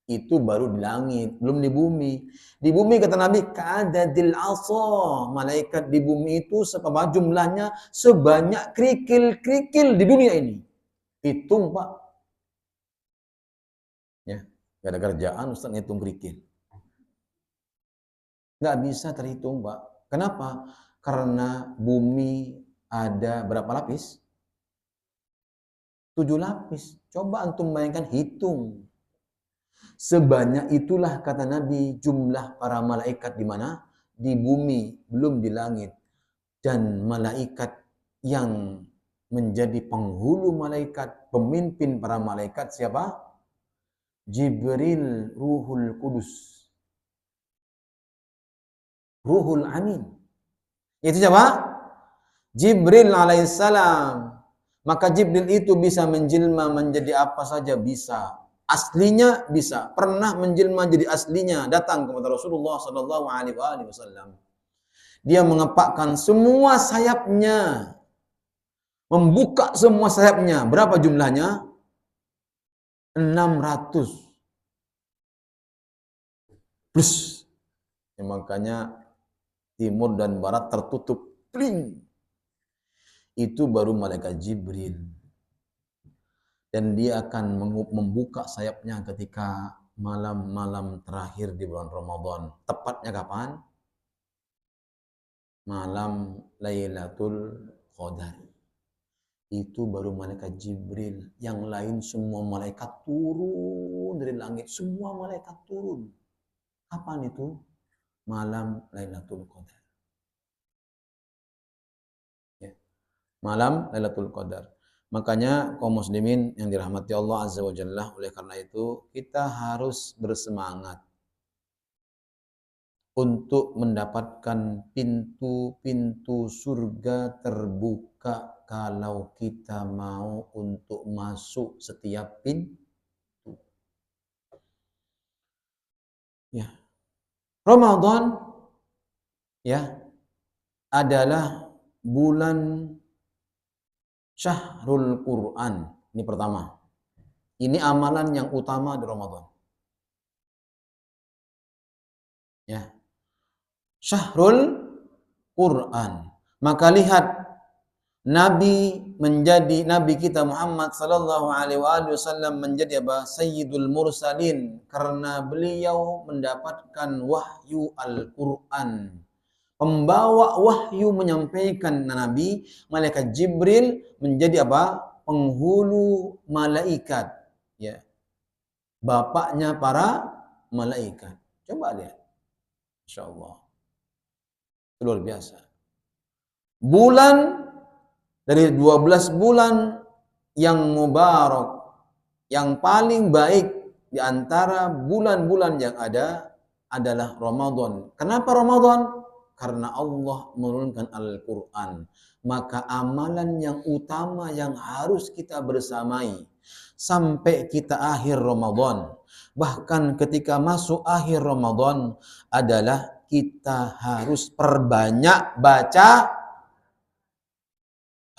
[SPEAKER 1] Itu baru di langit, belum di bumi. Di bumi kata Nabi, ka'adadil asa. Malaikat di bumi itu jumlahnya sebanyak kerikil-kerikil di dunia ini. Hitung, Pak. Ya, gak ada kerjaan Ustaz ngitung kerikil. Nggak bisa terhitung, Pak. Kenapa? Karena bumi ada berapa lapis? 7 lapis. Coba antum bayangkan, hitung. Sebanyak itulah kata Nabi jumlah para malaikat di mana? Di bumi, belum di langit. Dan malaikat yang menjadi penghulu malaikat, pemimpin para malaikat siapa? Jibril Ruhul Kudus. Ruhul Amin. Itu siapa? Jibril alaihissalam. Maka Jibril itu bisa menjelma menjadi apa saja bisa. Aslinya bisa. Pernah menjelma jadi aslinya. Datang kepada Rasulullah Sallallahu Alaihi Wasallam. Dia mengepakkan semua sayapnya. Membuka semua sayapnya. Berapa jumlahnya? 600. Plus. Ya, makanya timur dan barat tertutup. Pling. Itu baru malaikat Jibril. dan dia akan membuka sayapnya ketika malam-malam terakhir di bulan Ramadan. Tepatnya kapan? Malam Lailatul Qadar. Itu baru malaikat Jibril. Yang lain semua malaikat turun dari langit. Semua malaikat turun. Kapan itu? Malam Lailatul Qadar. Ya. Malam Lailatul Qadar. Makanya kaum muslimin yang dirahmati Allah Azza wa Jalla, oleh karena itu kita harus bersemangat untuk mendapatkan pintu-pintu surga terbuka kalau kita mau untuk masuk setiap pintu. Ya. Ramadan ya adalah bulan Syahrul Quran. Ini pertama. Ini amalan yang utama di Ramadan. Ya. Syahrul Quran. Maka lihat Nabi kita Muhammad sallallahu alaihi wasallam menjadi apa? Sayyidul Mursalin karena beliau mendapatkan wahyu Al-Qur'an. Pembawa wahyu menyampaikan Nabi, malaikat Jibril menjadi apa? Penghulu malaikat, ya. Bapaknya para malaikat. Coba lihat. Insyaallah. Luar biasa. Bulan dari 12 bulan yang mubarak, yang paling baik di antara bulan-bulan yang ada adalah Ramadan. Kenapa Ramadan? Karena Allah menurunkan Al-Quran. Maka amalan yang utama yang harus kita bersamai sampai kita akhir Ramadan. Bahkan ketika masuk akhir Ramadan adalah kita harus perbanyak baca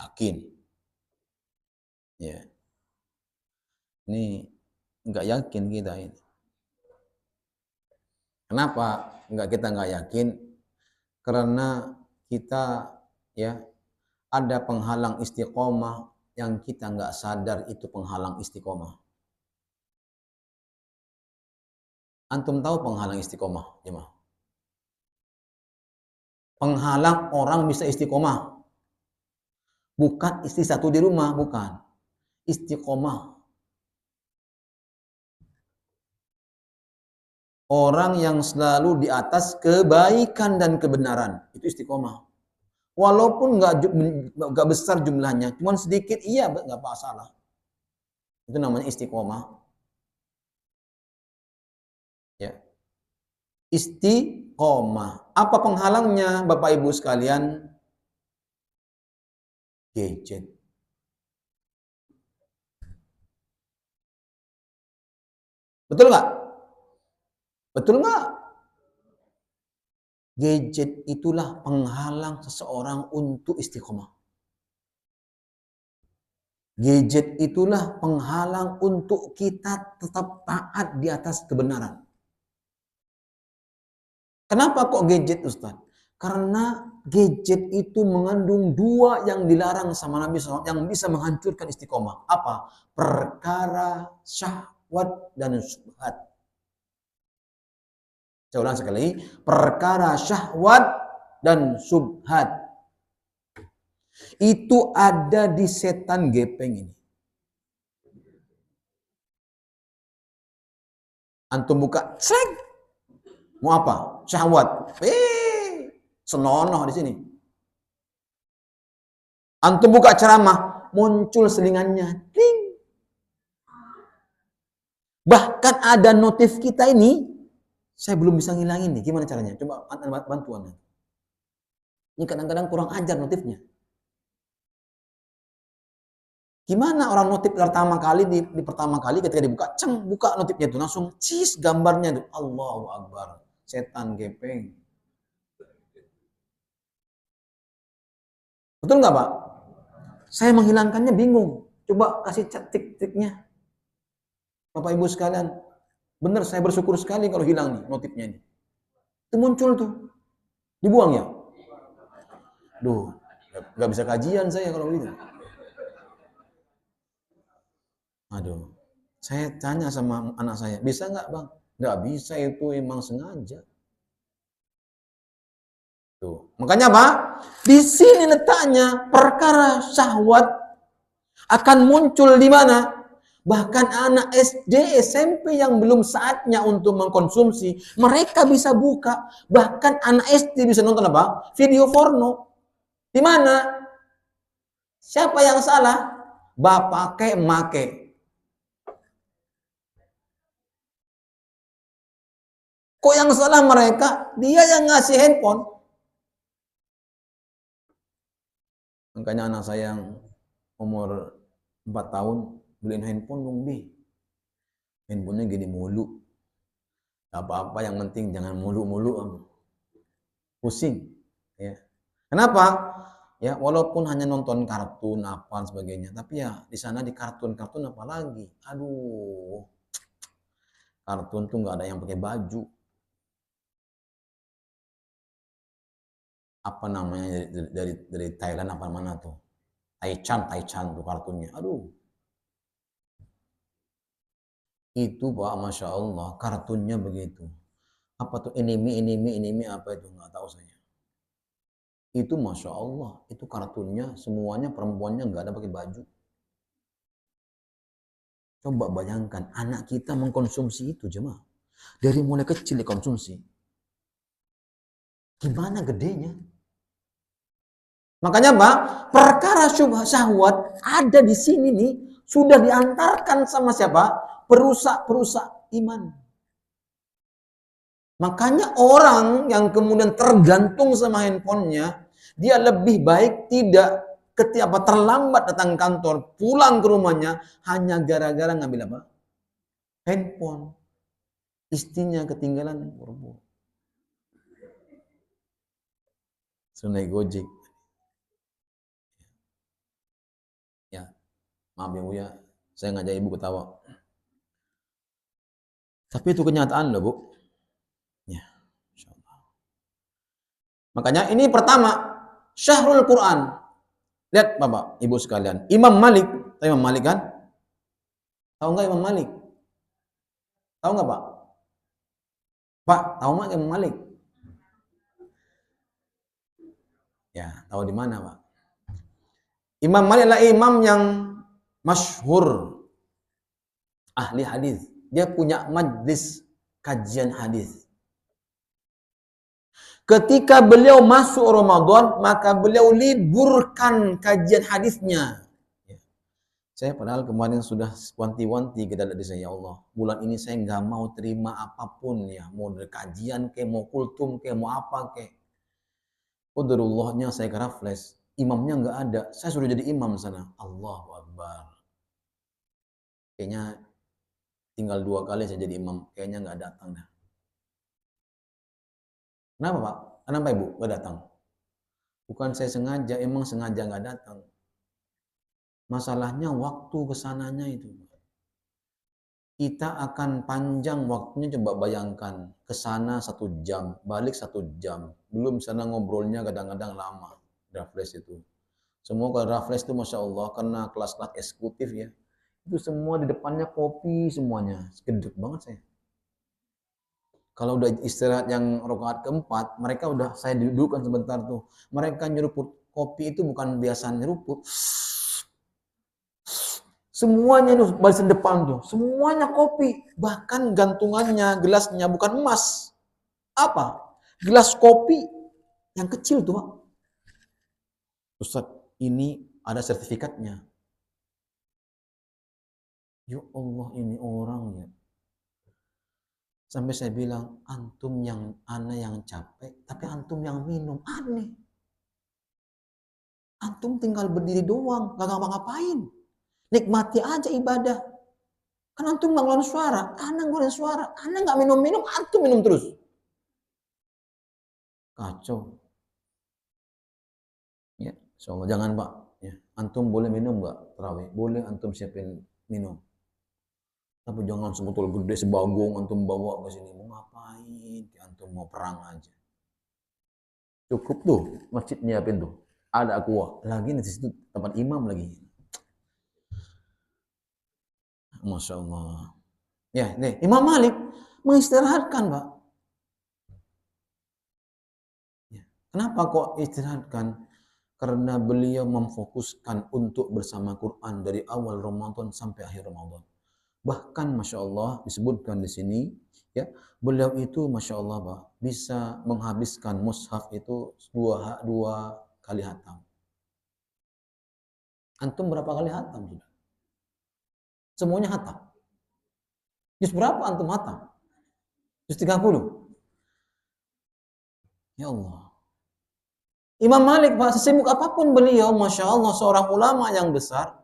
[SPEAKER 1] yakin. Ya. Ini enggak yakin kita ini. Kenapa kita enggak yakin? Karena kita ya ada penghalang istiqomah yang kita enggak sadar itu penghalang istiqomah. Antum tahu penghalang istiqomah, jemaah? Penghalang orang bisa istiqomah. Bukan istri satu di rumah, bukan. Istiqomah. Orang yang selalu di atas kebaikan dan kebenaran. Itu istiqomah. Walaupun nggak besar jumlahnya, cuma sedikit, iya nggak masalah. Itu namanya istiqomah. Ya. Istiqomah. Apa penghalangnya, Bapak Ibu sekalian? Gadget. Betul nggak? Betul nggak? Gadget itulah penghalang seseorang untuk istiqomah. Gadget itulah penghalang untuk kita tetap taat di atas kebenaran. Kenapa kok gadget, Ustaz? Karena gadget itu mengandung dua yang dilarang sama Nabi SAW yang bisa menghancurkan istiqomah. Apa? Perkara syahwat dan syubhat. Saya ulang sekali, perkara syahwat dan syubhat. Itu ada di setan gepeng ini. Antum buka, cek. Mau apa? Syahwat. Senonoh di sini. Antum buka ceramah, muncul selingannya. Ding. Bahkan ada notif kita ini, saya belum bisa ngilangin nih. Gimana caranya? Coba bantuan. Ini kadang-kadang kurang ajar notifnya. Gimana orang notif pertama kali di pertama kali ketika dibuka, buka notifnya itu langsung gambarnya itu. Allahu Akbar. Setan gepeng. Betul nggak, Pak? Saya menghilangkannya bingung. Coba kasih tik-tiknya. Bapak Ibu sekalian, benar saya bersyukur sekali kalau hilang nih notifnya ini. Itu muncul tuh. Dibuang ya? Duh, nggak bisa kajian saya kalau begitu. Aduh, saya tanya sama anak saya, bisa nggak bang? Nggak bisa, itu emang sengaja. Tuh. Makanya apa? Di sini letaknya perkara syahwat akan muncul di mana? Bahkan anak SD, SMP yang belum saatnya untuk mengkonsumsi, mereka bisa buka. Bahkan anak SD bisa nonton apa? Video porno. Di mana? Siapa yang salah? Bapak ke make. Kok yang salah mereka? Dia yang ngasih handphone. Makanya anak saya yang umur 4 tahun beliin handphone dong, Bi. Handphonenya gini mulu. Gak apa-apa, yang penting jangan mulu-mulu. Pusing. Ya. Kenapa? Ya, walaupun hanya nonton kartun apa dan sebagainya, tapi ya di sana di kartun-kartun apa lagi? Aduh, kartun tuh nggak ada yang pakai baju. Apa namanya dari Thailand apa mana tuh? Taichan tuh kartunnya. Aduh, itu Pak, Masya Allah, kartunnya begitu. Apa tuh anime apa itu, nggak tahu saya. Itu Masya Allah, itu kartunnya semuanya perempuannya nggak ada pakai baju. Coba bayangkan anak kita mengkonsumsi itu jemaah. Dari mulai kecil dikonsumsi. Gimana gedenya? Makanya Pak, perkara syubhat syahwat ada di sini nih, sudah diantarkan sama siapa? Perusak-perusak iman. Makanya orang yang kemudian tergantung sama handphonenya, dia lebih baik tidak ketika terlambat datang kantor, pulang ke rumahnya hanya gara-gara ngambil apa? Handphone. Istrinya ketinggalan buru-buru. Sunai Gojek. Ya, maaf ya Bu ya, saya ngajak Ibu ketawa. Tapi itu kenyataan loh Bu. Ya, insyaallah. Makanya ini pertama, Syahrul Quran. Lihat Bapak, Ibu sekalian. Imam Malik, tahu Imam Malik kan? Tahu nggak Imam Malik? Tahu nggak Pak? Pak, tahu nggak Imam Malik? Ya, tahu di mana Pak? Imam Malik adalah imam yang masyhur, ahli hadis. Dia punya majlis kajian hadis. Ketika beliau masuk Ramadan, maka beliau liburkan kajian hadisnya. Saya padahal kemarin sudah wanti-wanti ke dalam diri saya, ya Allah, bulan ini saya nggak mau terima apapun ya, mau dari kajian ke, mau kultum ke, mau apa ke. Qadarullahnya saya kira flash, imamnya nggak ada, saya sudah jadi imam sana. Allahu Akbar. Kayaknya tinggal 2 kali saya jadi imam, kayaknya nggak datang dah. Kenapa Pak? Kenapa Ibu nggak datang? Bukan saya sengaja, emang sengaja nggak datang. Masalahnya waktu kesananya itu. Kita akan panjang waktunya, coba bayangkan. Kesana 1 jam, balik 1 jam. Belum sana ngobrolnya kadang-kadang lama. Raffles itu. Semua kalau Raffles itu Masya Allah, karena kelas-kelas eksekutif ya. Itu semua di depannya kopi semuanya. Kedek banget saya. Kalau udah istirahat yang rakaat keempat, mereka udah saya dudukkan sebentar tuh. Mereka nyeruput kopi itu bukan biasa nyeruput. Semuanya itu barisan depan tuh, semuanya kopi. Bahkan gantungannya, gelasnya bukan emas. Apa? Gelas kopi yang kecil tuh, Pak. Ustaz, ini ada sertifikatnya. Ya Allah, ini orang ya. Sampai saya bilang, antum yang ana yang capek, tapi antum yang minum. Aneh. Antum tinggal berdiri doang, gak ngapa-ngapain. Nikmati aja ibadah. Kan antum nggak ngeluarin suara, ana ngeluarin suara. Ana nggak minum-minum, antum minum terus. Kacau. Ya, insyaallah jangan Pak. Ya, antum boleh minum nggak tarawih? Boleh, antum siapin minum. Tapi jangan sebotol gede sebagong antum bawa ke sini. Mau ngapain? Antum mau perang aja. Cukup tuh masjid nyiapin tuh. Ada aqua. Lagi di situ tempat imam lagi. Masya Allah. Ya, nih, Imam Malik mengistirahatkan, Pak. Ya. Kenapa kok istirahatkan? Karena beliau memfokuskan untuk bersama Quran dari awal Ramadan sampai akhir Ramadan. Bahkan Masya Allah disebutkan di sini, ya, beliau itu Masya Allah, Pak, bisa menghabiskan mushaf itu dua kali hatam. Antum berapa kali hatam sudah? Semuanya hatam. Juz berapa antum hatam? Juz 30. Ya Allah. Imam Malik, Pak, sesibuk apapun beliau, Masya Allah, seorang ulama yang besar,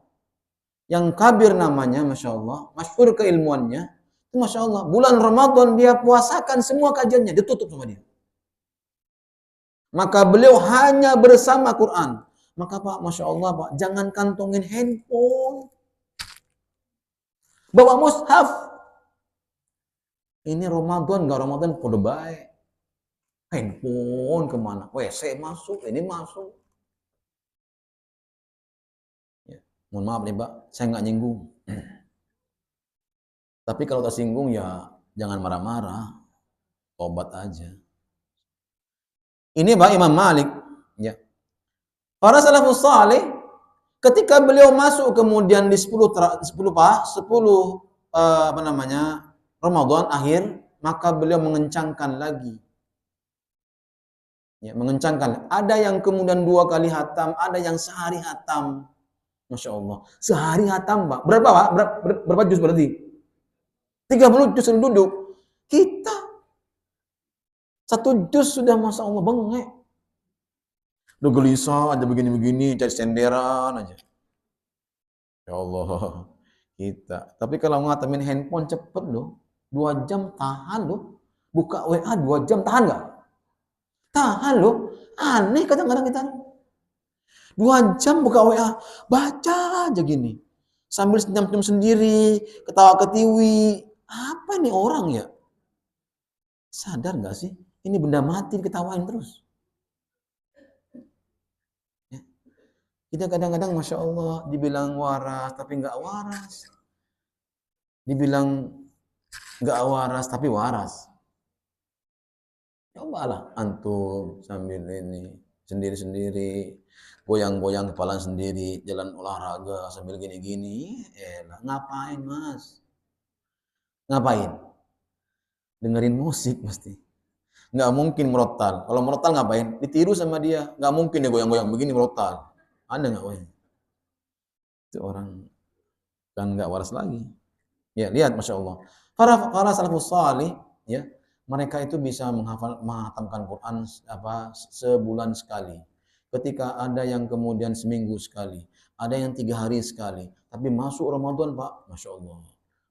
[SPEAKER 1] yang kabir namanya, Masya Allah, masyhur keilmuannya, Masya Allah, bulan Ramadan dia puasakan semua kajiannya, ditutup sama dia. Maka beliau hanya bersama Quran. Maka Pak, Masya Allah, Pak, jangan kantongin handphone. Bawa mushaf. Ini Ramadan, nggak Ramadan, kode baik. Handphone kemana? WC masuk, ini masuk. Ya. Mohon maaf nih, Pak, saya nggak nyinggung. Tapi kalau tersinggung ya jangan marah-marah, tobat aja. Ini Pak Imam Malik, ya. Para salafus saleh ketika beliau masuk kemudian di 10 Ramadan akhir, maka beliau mengencangkan lagi. Ya, mengencangkan. Ada yang kemudian 2 kali hatam, ada yang sehari hatam. Masya Allah. Sehari hatam, Pak. Berapa, Pak? Berapa juz berarti? 30 juz duduk. Kita 1 juz sudah Masya Allah bengek. Udah gelisah aja begini-begini, cari senderan aja. Ya Allah, kita. Tapi kalau ngatamin handphone cepet loh. 2 jam tahan loh. Buka WA 2 jam tahan nggak? Tahan loh. Aneh kadang-kadang kita. 2 jam buka WA, baca aja gini. Sambil senyum-senyum sendiri, ketawa ketiwi. Apa ini orang ya? Sadar nggak sih? Ini benda mati diketawain terus. Ya. Kita kadang-kadang Masya Allah dibilang waras tapi nggak waras. Dibilang nggak waras tapi waras. Cobalah antum sambil ini sendiri-sendiri, goyang-goyang kepala sendiri, jalan olahraga sambil gini-gini. Ngapain Mas? Ngapain? Dengerin musik pasti. Nggak mungkin merotal. Kalau merotal ngapain? Ditiru sama dia. Nggak mungkin dia goyang-goyang begini merotal. Ada nggak weh? Itu orang kan nggak waras lagi. Ya lihat Masya Allah. Para salafus salih, ya, mereka itu bisa menghatamkan Quran sebulan sekali. Ketika ada yang kemudian seminggu sekali, ada yang 3 hari sekali. Tapi masuk Ramadan, Pak, Masya Allah.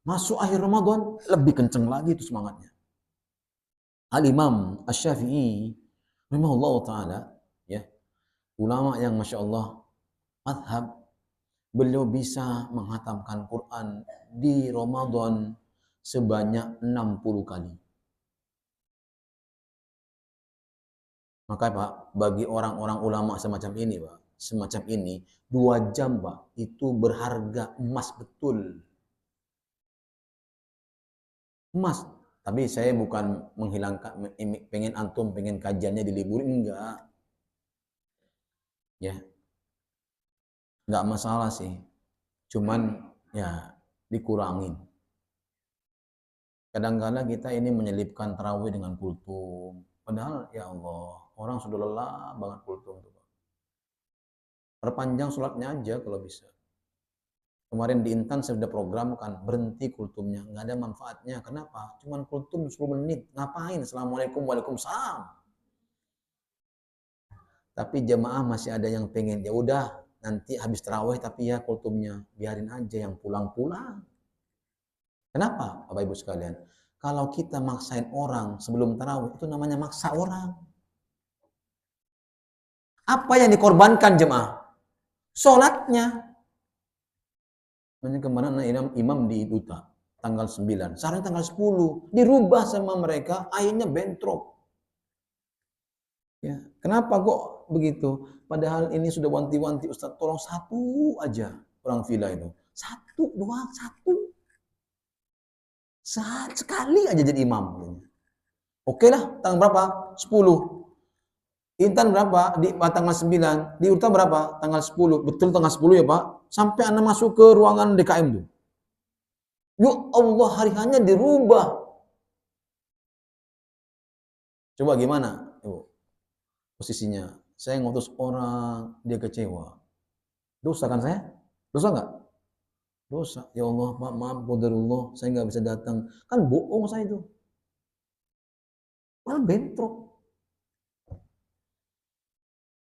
[SPEAKER 1] Masuk akhir Ramadan, lebih kenceng lagi itu semangatnya. Al-Imam Asy-Syafi'i, rahimahullah ta'ala, ya, ulama yang Masya Allah, madhab, beliau bisa menghatamkan Quran di Ramadan sebanyak 60 kali. Maka Pak, bagi orang-orang ulama semacam ini Pak, 2 jam Pak, itu berharga emas betul. Emas. Tapi saya bukan menghilangkan, pengen antum, pengen kajiannya diliburin, enggak. Ya, enggak masalah sih. Cuman ya dikurangin. Kadang-kadang kita ini menyelipkan tarawih dengan kultum. Padahal ya Allah, orang sudah lelah banget kultum. Perpanjang sholatnya aja kalau bisa. Kemarin di Intan saya sudah programkan, berhenti kultumnya. Nggak ada manfaatnya. Kenapa? Cuman kultum 10 menit. Ngapain? Assalamualaikum, waalaikumsalam. Tapi jamaah masih ada yang pengen, ya udah nanti habis tarawih tapi ya kultumnya biarin aja yang pulang-pulang. Kenapa Bapak Ibu sekalian? Kalau kita maksain orang sebelum tarawih itu namanya maksa orang. Apa yang dikorbankan jemaah? Sholatnya. Kemana imam di Duta tanggal 9, sekarang tanggal 10 dirubah sama mereka, akhirnya bentrok. Ya, kenapa kok begitu? Padahal ini sudah wanti-wanti Ustaz, tolong 1 aja orang villa itu. 1 doang, 1. Sekali aja jadi imam. Oke lah, tanggal berapa? 10. Intan berapa? Di tanggal 9. Di Urta berapa? Tanggal 10. Betul tanggal 10 ya Pak? Sampai Anda masuk ke ruangan DKM tuh. Ya Allah, hari hanya dirubah. Coba gimana? Posisinya. Saya ngutus orang, dia kecewa. Dosa kan saya? Dosa nggak? Dosa. Ya Allah, maaf, qadarullah, saya nggak bisa datang. Kan bohong saya itu. Malah bentrok.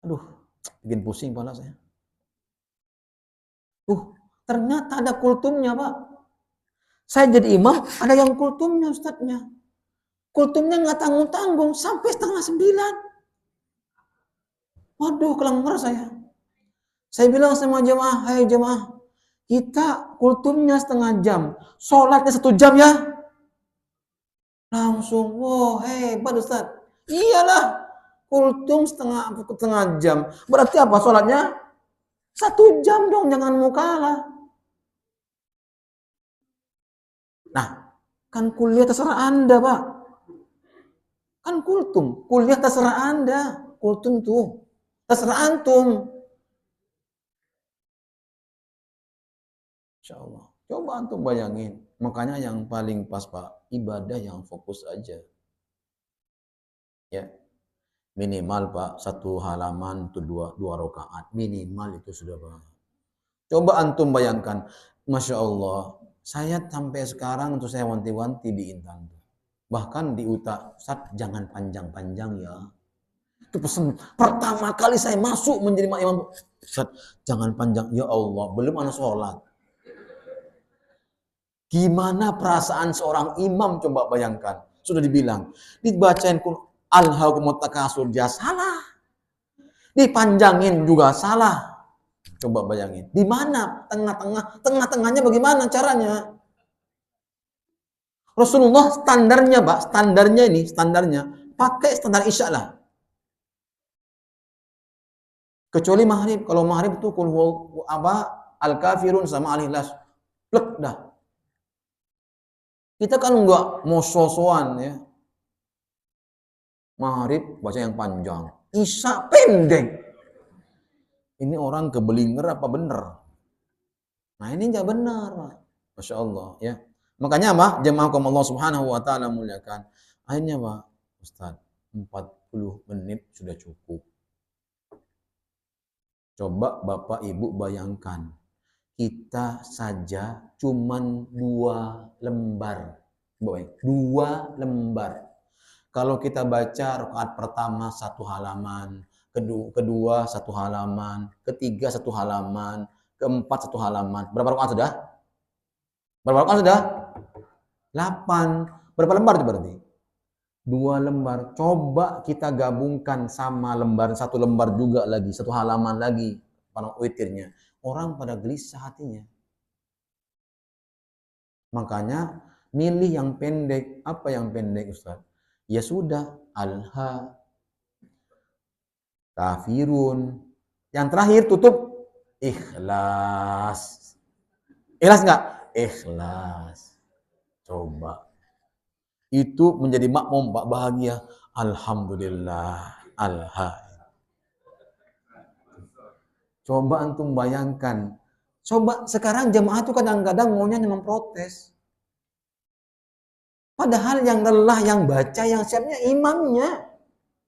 [SPEAKER 1] Aduh, bikin pusing kepala saya. Ternyata ada kultumnya, Pak. Saya jadi imam, ada yang kultumnya, ustadznya. Kultumnya nggak tanggung-tanggung sampai 8:30. Waduh, kelengar saya. Saya bilang sama jemaah, hai jemaah, kita kultumnya 1/2 jam, sholatnya 1 jam ya. Langsung, wow, hebat Ustaz. Iyalah, kultum setengah jam. Berarti apa sholatnya? 1 jam dong, jangan mau kalah. Nah, kan kuliah terserah Anda, Pak. Kan kultum, kuliah terserah Anda. Kultum tuh, terserah antum. Insya Allah. Coba antum bayangin. Makanya yang paling pas Pak, ibadah yang fokus aja. Ya, minimal Pak, 1 halaman itu 2 rakaat. Minimal itu sudah Pak. Coba antum bayangkan, Masya Allah, saya sampai sekarang tuh saya wanti-wanti di Intan. Bahkan di UTA, Ustaz jangan panjang-panjang ya. Itu pesan pertama kali saya masuk menjadi imam. Ustaz jangan panjang, ya Allah, belum ada sholat. Gimana perasaan seorang imam coba bayangkan. Sudah dibilang, dibacain Al-Hakumut Takasur dia salah. Dipanjangin juga salah. Coba bayangin, di mana tengah-tengahnya bagaimana caranya? Rasulullah standarnya, Pak, standarnya pakai standar isya lah. Kecuali maghrib, kalau maghrib itu Al-Kafirun sama Al-Ikhlas. Plek dah. Kita kan enggak mau sosokan ya. Maghrib baca yang panjang, isya pendek. Ini orang kebelinger apa bener? Nah ini nggak benar, Pak. Masya Allah ya. Makanya apa? Jemaah kaum Allah Subhanahu wa taala muliakan. Akhirnya Pak, Ustaz, 40 menit sudah cukup. Coba Bapak Ibu bayangkan. Kita saja cuman 2 lembar. 2 lembar. Kalau kita baca rakaat pertama 1 halaman, kedua 1 halaman, ketiga 1 halaman, keempat 1 halaman. Berapa rakaat sudah? Berapa rakaat sudah? 8. Berapa lembar itu berarti? 2 lembar. Coba kita gabungkan sama 1 lembar juga lagi, 1 halaman lagi pada witirnya. Orang pada gelisah hatinya. Makanya milih yang pendek. Apa yang pendek, Ustaz? Ya sudah, Al-Ha, Kafirun. Yang terakhir tutup Ikhlas. Ikhlas enggak? Ikhlas. Coba. Itu menjadi makmum Pak bahagia. Alhamdulillah. Al-Ha. Coba antum bayangkan. Coba sekarang jemaah itu kadang-kadang maunya memprotes. Padahal yang lelah, yang baca, yang siapnya imamnya.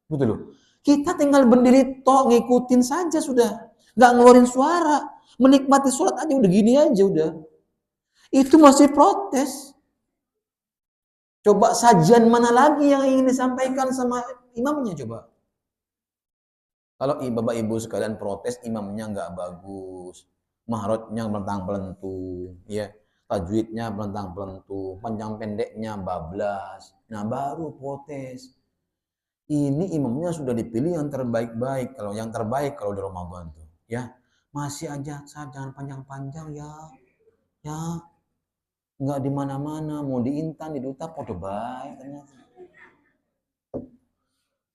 [SPEAKER 1] Betul loh. Kita tinggal berdiri tok ngikutin saja sudah. Nggak ngeluarin suara. Menikmati sholat aja udah gini aja udah. Itu masih protes. Coba sajian mana lagi yang ingin disampaikan sama imamnya coba. Kalau Bapak Ibu sekalian protes imamnya nggak bagus, mahrotnya melentang-pelentu, ya, tajwidnya melentang-pelentu, panjang pendeknya bablas. Nah, baru protes. Ini imamnya sudah dipilih yang terbaik-baik, kalau yang terbaik kalau di Ramadan tuh, ya. Masih aja jangan panjang-panjang ya. Ya. Nggak di mana-mana, mau di Intan, di Duta podo baik ternyata.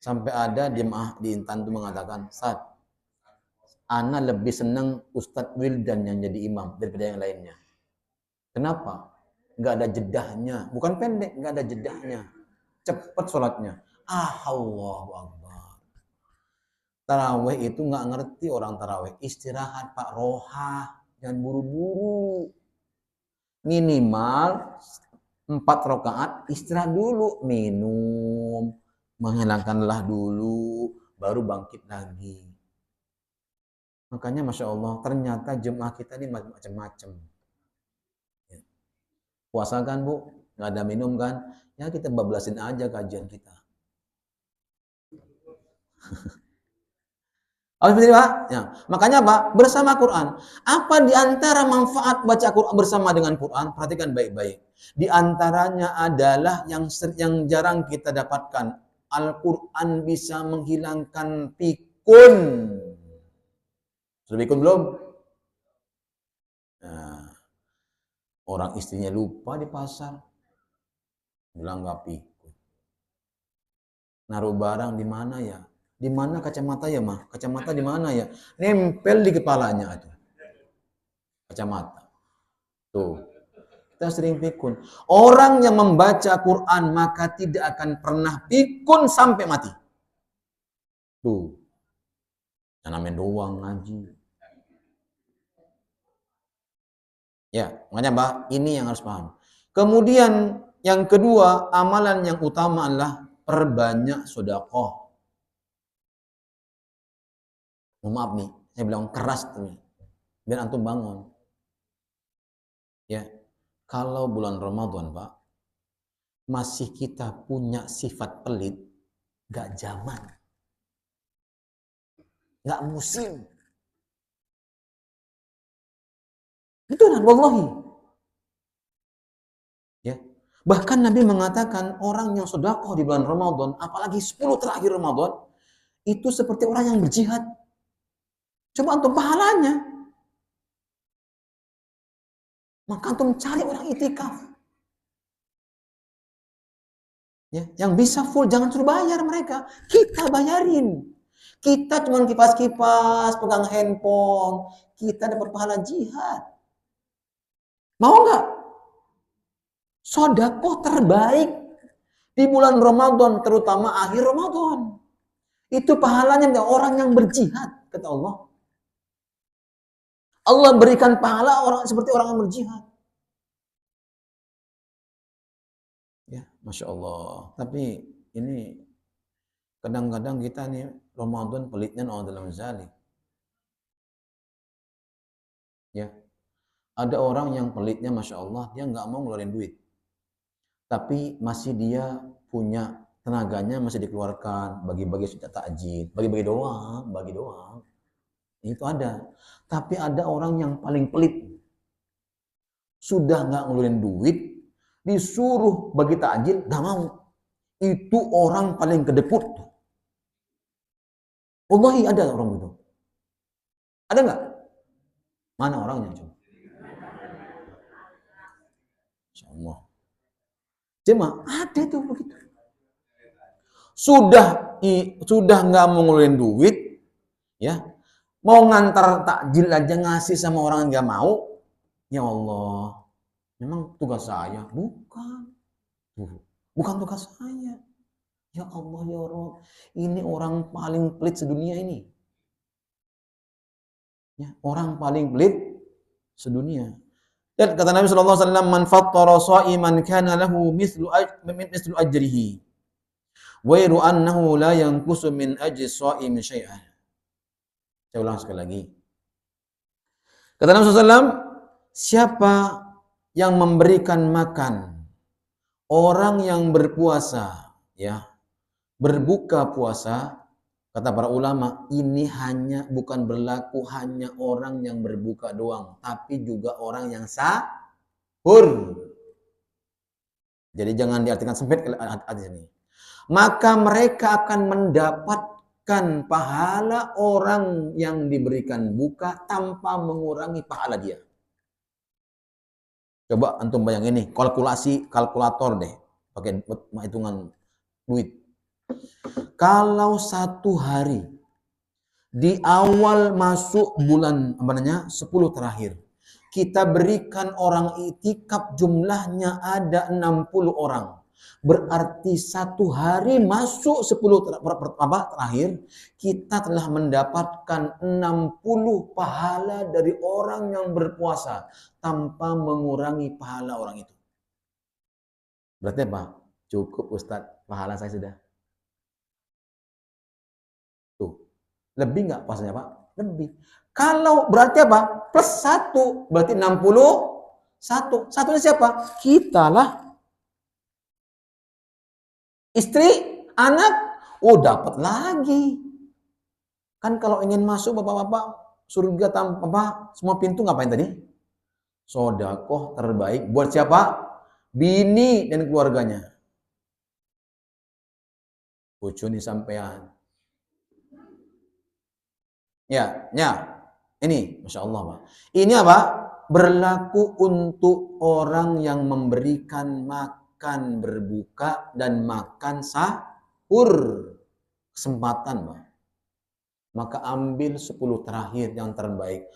[SPEAKER 1] Sampai ada jemaah di Intan itu mengatakan, Ustaz, ana lebih senang Ustadz Wildan yang jadi imam daripada yang lainnya. Kenapa? nggak ada jedahnya, bukan pendek, nggak ada jedahnya, cepet sholatnya. Allahu Akbar. Taraweh itu nggak ngerti orang taraweh, istirahat Pak, roha, jangan buru-buru. Minimal 4 rakaat istirahat dulu, minum, menghilangkan lelah dulu, baru bangkit lagi. Makanya Masya Allah, ternyata jemaah kita ini macam-macam. Puasa kan Bu, nggak ada minum kan? Ya kita bablasin aja kajian kita. Harus betul Pak? Ya. Makanya Pak, bersama Quran. Apa di antara manfaat baca Quran bersama dengan Quran? Perhatikan baik-baik. Di antaranya adalah yang jarang kita dapatkan. Al-Quran bisa menghilangkan pikun. Sudah pikun belum? Nah, orang istrinya lupa di pasar. Bilang nggak pikun. Naruh barang di mana ya? Di mana kacamata ya, Mah? Kacamata di mana ya? Nempel di kepalanya itu. Kacamata. Tuh. Kita sering pikun. Orang yang membaca Quran maka tidak akan pernah pikun sampai mati. Tuh. Nanamin doang ngaji. Ya, makanya Mbak, ini yang harus paham. Kemudian yang kedua, amalan yang utama adalah perbanyak sedekah. Maaf nih, saya bilang keras nih. Biar antum bangun. Ya. Kalau bulan Ramadan, Pak, masih kita punya sifat pelit, gak zaman. Gak musim. Betul, wallahi. Ya. Bahkan Nabi mengatakan orang yang sedekah di bulan Ramadan, apalagi 10 terakhir Ramadan, itu seperti orang yang berjihad. Coba antum pahalanya. Maka antum cari orang itikaf. Ya, yang bisa full jangan suruh bayar mereka. Kita bayarin. Kita cuma kipas-kipas, pegang handphone. Kita dapat pahala jihad. Mau nggak? Sedekah terbaik di bulan Ramadan, terutama akhir Ramadan. Itu pahalanya orang yang berjihad, kata Allah. Allah berikan pahala orang seperti orang yang berjihad. Ya, Masya Allah. Tapi ini kadang-kadang kita nih Ramadan pelitnya Allah dalam zalik. Ya, ada orang yang pelitnya Masya Allah, dia nggak mau ngeluarin duit. Tapi masih dia punya tenaganya masih dikeluarkan, bagi-bagi sudah takjil, bagi-bagi doang, bagi doang. Itu ada. Tapi ada orang yang paling pelit. Sudah nggak ngeluarin duit, disuruh bagi takjil, nggak mau. Itu orang paling kedekut. Wallahi ada orang itu. Ada nggak? Mana orangnya coba? Insyaallah. Cuma ada tuh begitu. Sudah nggak mau ngeluarin duit, ya. Mau ngantar takjil aja ngasih sama orang yang nggak mau. Ya Allah, memang tugas saya? Bukan. Bukan tugas saya. Ya Allah, ya Rabb, ini orang paling pelit sedunia ini. Ya, orang paling pelit sedunia. Dan kata Nabi sallallahu alaihi wasallam, "Man fattara sha'iman kana lahu mithlu ajrihi. Wa annahu la yanqusu min ajri sha'imi syai'an." Saya ulang sekali lagi. Kata Nabi sallallahu alaihi wasallam, siapa yang memberikan makan orang yang berpuasa, ya, berbuka puasa, kata para ulama, ini bukan berlaku hanya orang yang berbuka doang, tapi juga orang yang sahur. Jadi jangan diartikan sempit hadis ini. Maka mereka akan mendapatkan pahala orang yang diberikan buka tanpa mengurangi pahala dia. Coba antum bayangin nih, kalkulator deh, pakai hitungan duit. Kalau satu hari di awal masuk bulan 10 terakhir kita berikan orang itikaf jumlahnya ada 60 orang. Berarti satu hari masuk 10 terakhir, kita telah mendapatkan 60 pahala dari orang yang berpuasa tanpa mengurangi pahala orang itu. Berarti apa? Cukup Ustadz, pahala saya sudah. Tuh, lebih nggak puasanya Pak? Lebih. Kalau berarti apa? Plus 1, berarti 61. Satunya siapa? Kita lah. Istri, anak, oh dapat lagi. Kan kalau ingin masuk bapak-bapak surga tanpa semua pintu ngapain tadi? Sodakoh terbaik buat siapa? Bini dan keluarganya. Lucu nih sampean. Ya. Ini, Masya Allah, Pak. Ini apa? Berlaku untuk orang yang memberikan makan berbuka dan makan sahur. Kesempatan, Pak. Maka ambil 10 terakhir yang terbaik.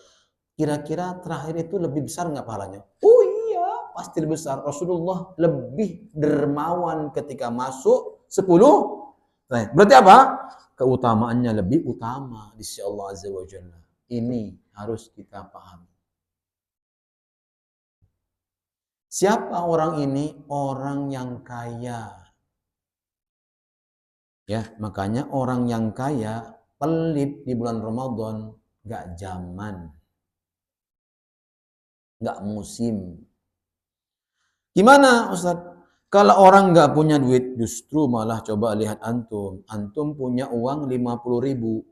[SPEAKER 1] Kira-kira terakhir itu lebih besar nggak pahalanya? Oh iya, pasti lebih besar. Rasulullah lebih dermawan ketika masuk 10. Nah, berarti apa? Keutamaannya lebih utama di sisi Allah Azza wa Jalla. Ini harus kita pahami. Siapa orang ini? Orang yang kaya. Ya, makanya orang yang kaya pelit di bulan Ramadan, nggak zaman, nggak musim. Gimana Ustaz? Kalau orang nggak punya duit, justru malah coba lihat antum. Antum punya uang 50.000.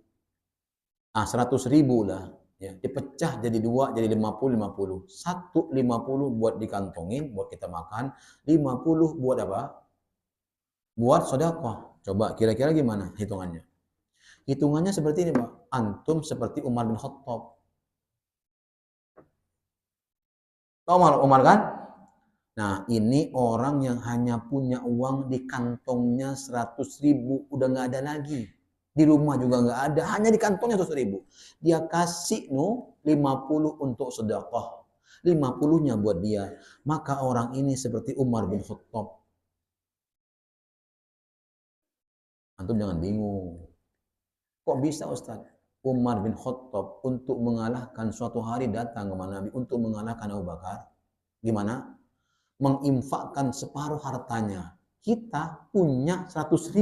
[SPEAKER 1] 100.000 lah. Ya, dipecah jadi 2, jadi 50. 50 buat dikantongin, buat kita makan. 50 buat apa? Buat sedekah. Coba kira-kira gimana hitungannya? Hitungannya seperti ini, Pak. Antum seperti Umar bin Khattab. Tahu Umar kan? Nah, ini orang yang hanya punya uang di kantongnya 100.000, udah nggak ada lagi. Di rumah juga nggak ada, hanya di kantongnya 100.000. Dia kasih 50 untuk sedekah. 50-nya buat dia. Maka orang ini seperti Umar bin Khattab. Antum jangan bingung. Kok bisa Ustaz? Umar bin Khattab untuk mengalahkan suatu hari datang ke Nabi untuk mengalahkan Abu Bakar. Gimana? Menginfakkan separuh hartanya. Kita punya 100.000,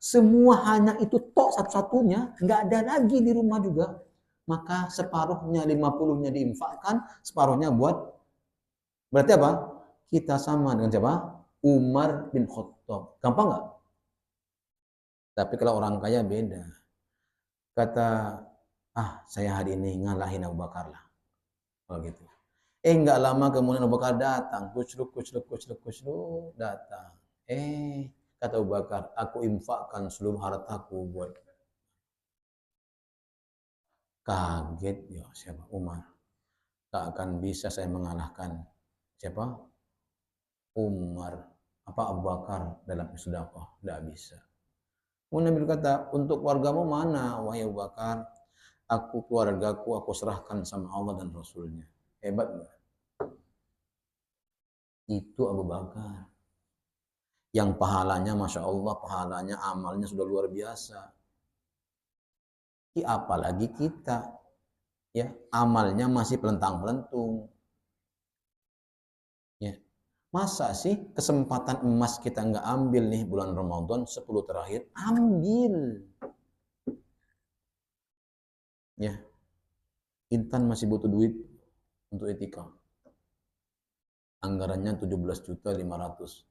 [SPEAKER 1] semua hanya itu tok satu-satunya, nggak ada lagi di rumah juga. Maka separuhnya 50-nya diinfakkan, separuhnya buat, berarti apa? Kita sama dengan siapa? Umar bin Khattab. Gampang nggak? Tapi kalau orang kaya beda. Kata, saya hari ini ngalahin Abu Bakar lah. Oh gitu. Enggak lama kemudian Abu Bakar datang, kucluk, datang. Kata Abu Bakar, aku infakkan seluruh hartaku buat. Kaget ya siapa? Umar. Tak akan bisa saya mengalahkan siapa? Umar. Apa Abu Bakar dalam sedekah? Tidak bisa. Kemudian Nabi berkata, untuk keluargamu mana, wahai Abu Bakar? Aku keluargaku, aku serahkan sama Allah dan Rasulnya. Hebat nggak? Itu Abu Bakar. Yang pahalanya, Masya Allah, pahalanya, amalnya sudah luar biasa. Apalagi kita, ya amalnya masih pelentang-pelentung. Ya. Masa sih kesempatan emas kita nggak ambil nih bulan Ramadan 10 terakhir? Ambil. Ya. Intan masih butuh duit untuk etika. Anggarannya 17.500.000.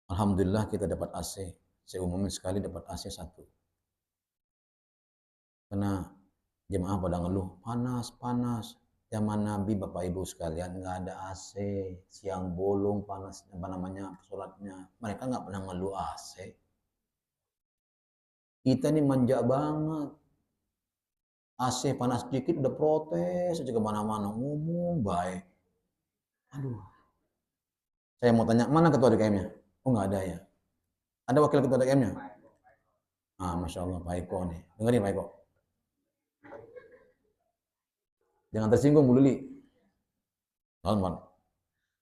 [SPEAKER 1] Alhamdulillah kita dapat AC. Saya umumin sekali dapat AC 1. Karena jemaah pada ngeluh, panas. Zaman Nabi Bapak Ibu sekalian nggak ada AC, siang bolong panas, sholatnya. Mereka nggak pernah ngeluh AC. Kita ini manja banget. AC panas sedikit udah protes aja kemana-mana, ngomong baik. Aduh. Saya mau tanya, mana ketua DKM-nya? Oh nggak ada ya. Ada wakil ketua DKM-nya? Masya Allah Pak Eko nih. Dengerin Pak Eko. Jangan tersinggung Bu Lili. Teman,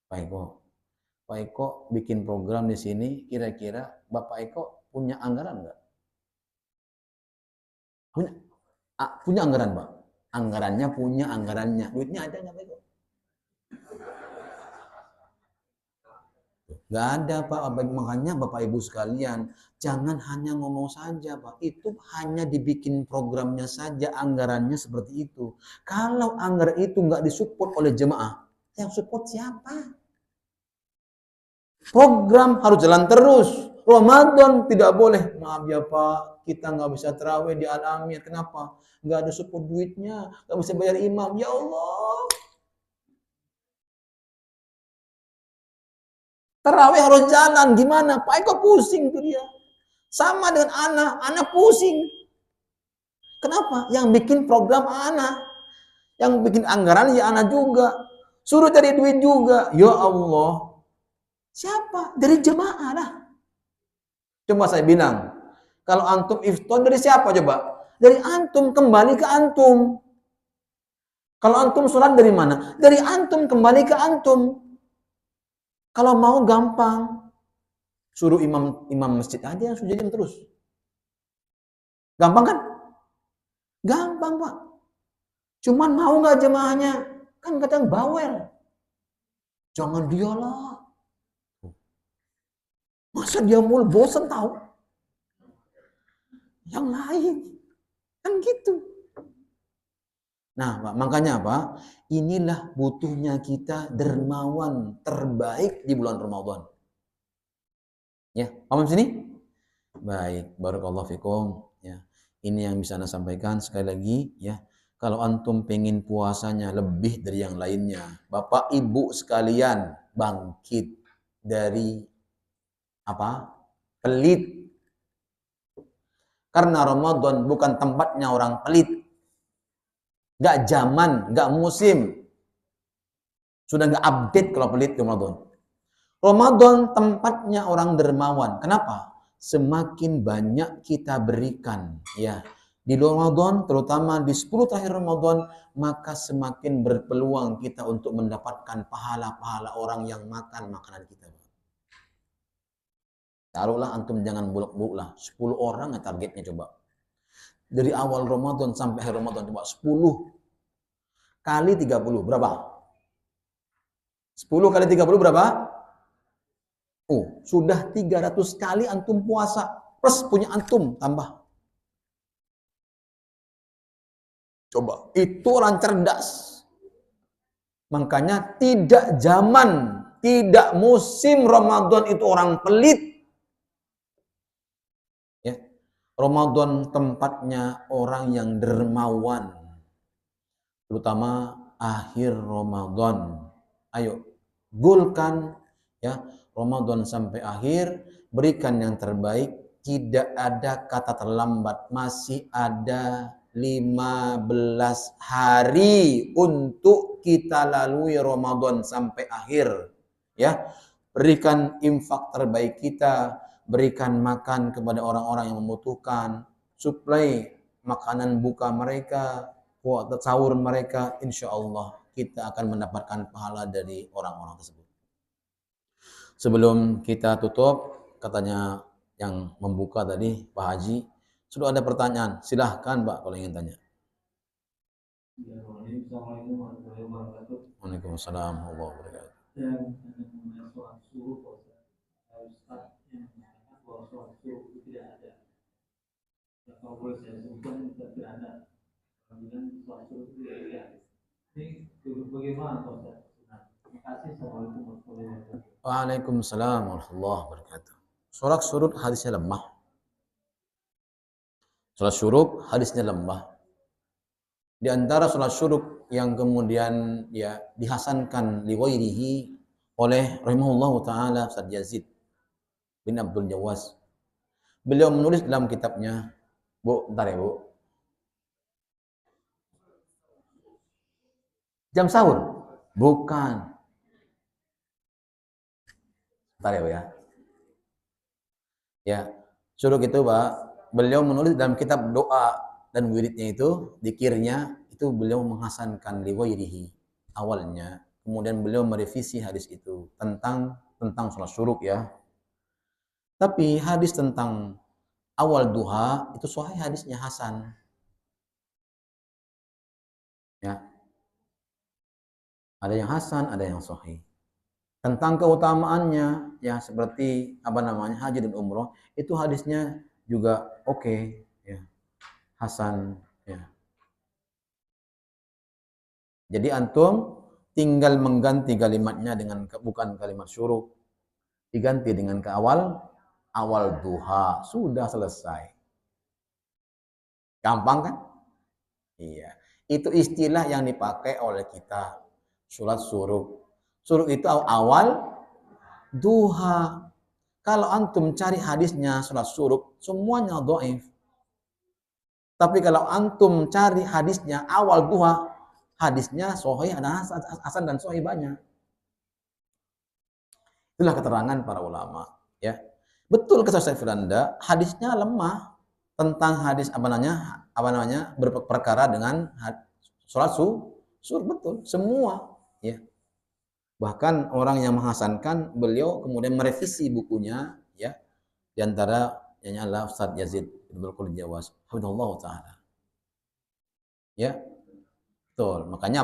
[SPEAKER 1] Pak Eko bikin program di sini, kira-kira Bapak Eko punya anggaran nggak? Punya anggaran, Pak. Anggarannya punya anggarannya. Duitnya ada nggak, Pak Eko? Nggak ada, Pak. Makanya Bapak Ibu sekalian, jangan hanya ngomong saja, Pak. Itu hanya dibikin programnya saja, anggarannya seperti itu. Kalau anggaran itu nggak disupport oleh jemaah, yang support siapa? Program harus jalan terus. Ramadan tidak boleh. Maaf ya Pak, kita nggak bisa terawih di Al-Amir. Kenapa? Nggak ada support duitnya, nggak bisa bayar imam. Ya Allah. Terawih harus jalan. Gimana? Pak Eko pusing tuh dia. Sama dengan anak pusing. Kenapa? Yang bikin program anak. Yang bikin anggaran ya anak juga. Suruh cari duit juga. Ya Allah. Siapa? Dari jemaah lah. Coba saya bilang, kalau antum iftar dari siapa coba? Dari antum, kembali ke antum. Kalau antum sholat dari mana? Dari antum, kembali ke antum. Kalau mau gampang, suruh imam masjid aja yang sudah terus. Gampang kan? Gampang Pak. Cuman mau nggak jemaahnya? Kan kadang bawel. Jangan dialah. Masa dia mul bosan tahu? Yang lain. Kan gitu. Nah, Pak, makanya Pak, inilah butuhnya kita dermawan terbaik di bulan Ramadan. Ya, paham sini? Baik, barakallahu fikum. Ya, ini yang bisa Anda sampaikan sekali lagi. Ya, kalau antum pengen puasanya lebih dari yang lainnya, Bapak Ibu sekalian bangkit dari apa? Pelit. Karena Ramadan bukan tempatnya orang pelit. Gak zaman, gak musim. Sudah gak update kalau pelit Ramadan. Ramadan tempatnya orang dermawan. Kenapa? Semakin banyak kita berikan. Ya, di Ramadan, terutama di 10 terakhir Ramadan, maka semakin berpeluang kita untuk mendapatkan pahala-pahala orang yang makan makanan kita. Taruhlah antum jangan buluk-buluk lah. 10 orang ya targetnya coba. Dari awal Ramadan sampai akhir Ramadan coba 10 kali 30 berapa? 10 kali 30 berapa? Oh, sudah 300 kali antum puasa. Plus punya antum tambah. Coba, itu orang cerdas. Makanya tidak zaman, tidak musim Ramadan itu orang pelit. Ya. Ramadan tempatnya orang yang dermawan. Terutama akhir Ramadan. Ayo, golkan ya Ramadan sampai akhir, berikan yang terbaik, tidak ada kata terlambat, masih ada 15 hari untuk kita lalui Ramadan sampai akhir. Ya, berikan infak terbaik kita, berikan makan kepada orang-orang yang membutuhkan, suplai makanan buka mereka, sahur mereka, insya Allah kita akan mendapatkan pahala dari orang-orang tersebut. Sebelum kita tutup, katanya yang membuka tadi, Pak Haji, sudah ada pertanyaan, silahkan Pak kalau ingin tanya. Waalaikumsalam warahmatullahi wabarakatuh. Kalau boleh saya sebutkan tidak ada. Kemudian suatu ini bagaimana Ustaz? Terima kasih. Assalamualaikum warahmatullahi wabarakatuh. Waalaikumsalam warahmatullahi wabarakatuh. Sholat syuruk hadisnya lemah. Sholat syuruk hadisnya lemah. Di antara sholat syuruk yang kemudian ya dihasankan liwairihi oleh rahimahullahu taala Ustaz Yazid bin Abdul Jawaz. Beliau menulis dalam kitabnya, Bu, bentar ya Bu. Jam sahur? Bukan. Bentar ya Bu ya. Ya, syuruk itu Pak, beliau menulis dalam kitab doa dan wiridnya itu, dikirnya itu beliau menghasankan liwairihi awalnya, kemudian beliau merevisi hadis itu tentang sholat syuruk ya. Tapi hadis tentang awal duha itu sahih hadisnya hasan. Ya. Ada yang hasan, ada yang sahih. Tentang keutamaannya ya seperti haji dan umroh itu hadisnya juga oke ya. Hasan ya. Jadi antum tinggal mengganti kalimatnya dengan bukan kalimat syuruk, diganti dengan ke awal duha, sudah selesai. Gampang kan? Iya. Itu istilah yang dipakai oleh kita. Sholat syuruk. Syuruk itu awal duha. Kalau antum cari hadisnya sholat syuruk, semuanya dhaif. Tapi kalau antum cari hadisnya awal duha, hadisnya sahih, ada hasan dan sahih banyak. Itulah keterangan para ulama, ya. Betul kata Syekh Firanda, hadisnya lemah tentang hadis berperkara dengan sholat syuruk, betul semua, ya. Bahkan orang yang menghasankan, beliau kemudian merevisi bukunya, ya. Di antara yang adalah Ustaz Yazid Ibnu Jawas, hafizahullah taala. Ya. Betul. Makanya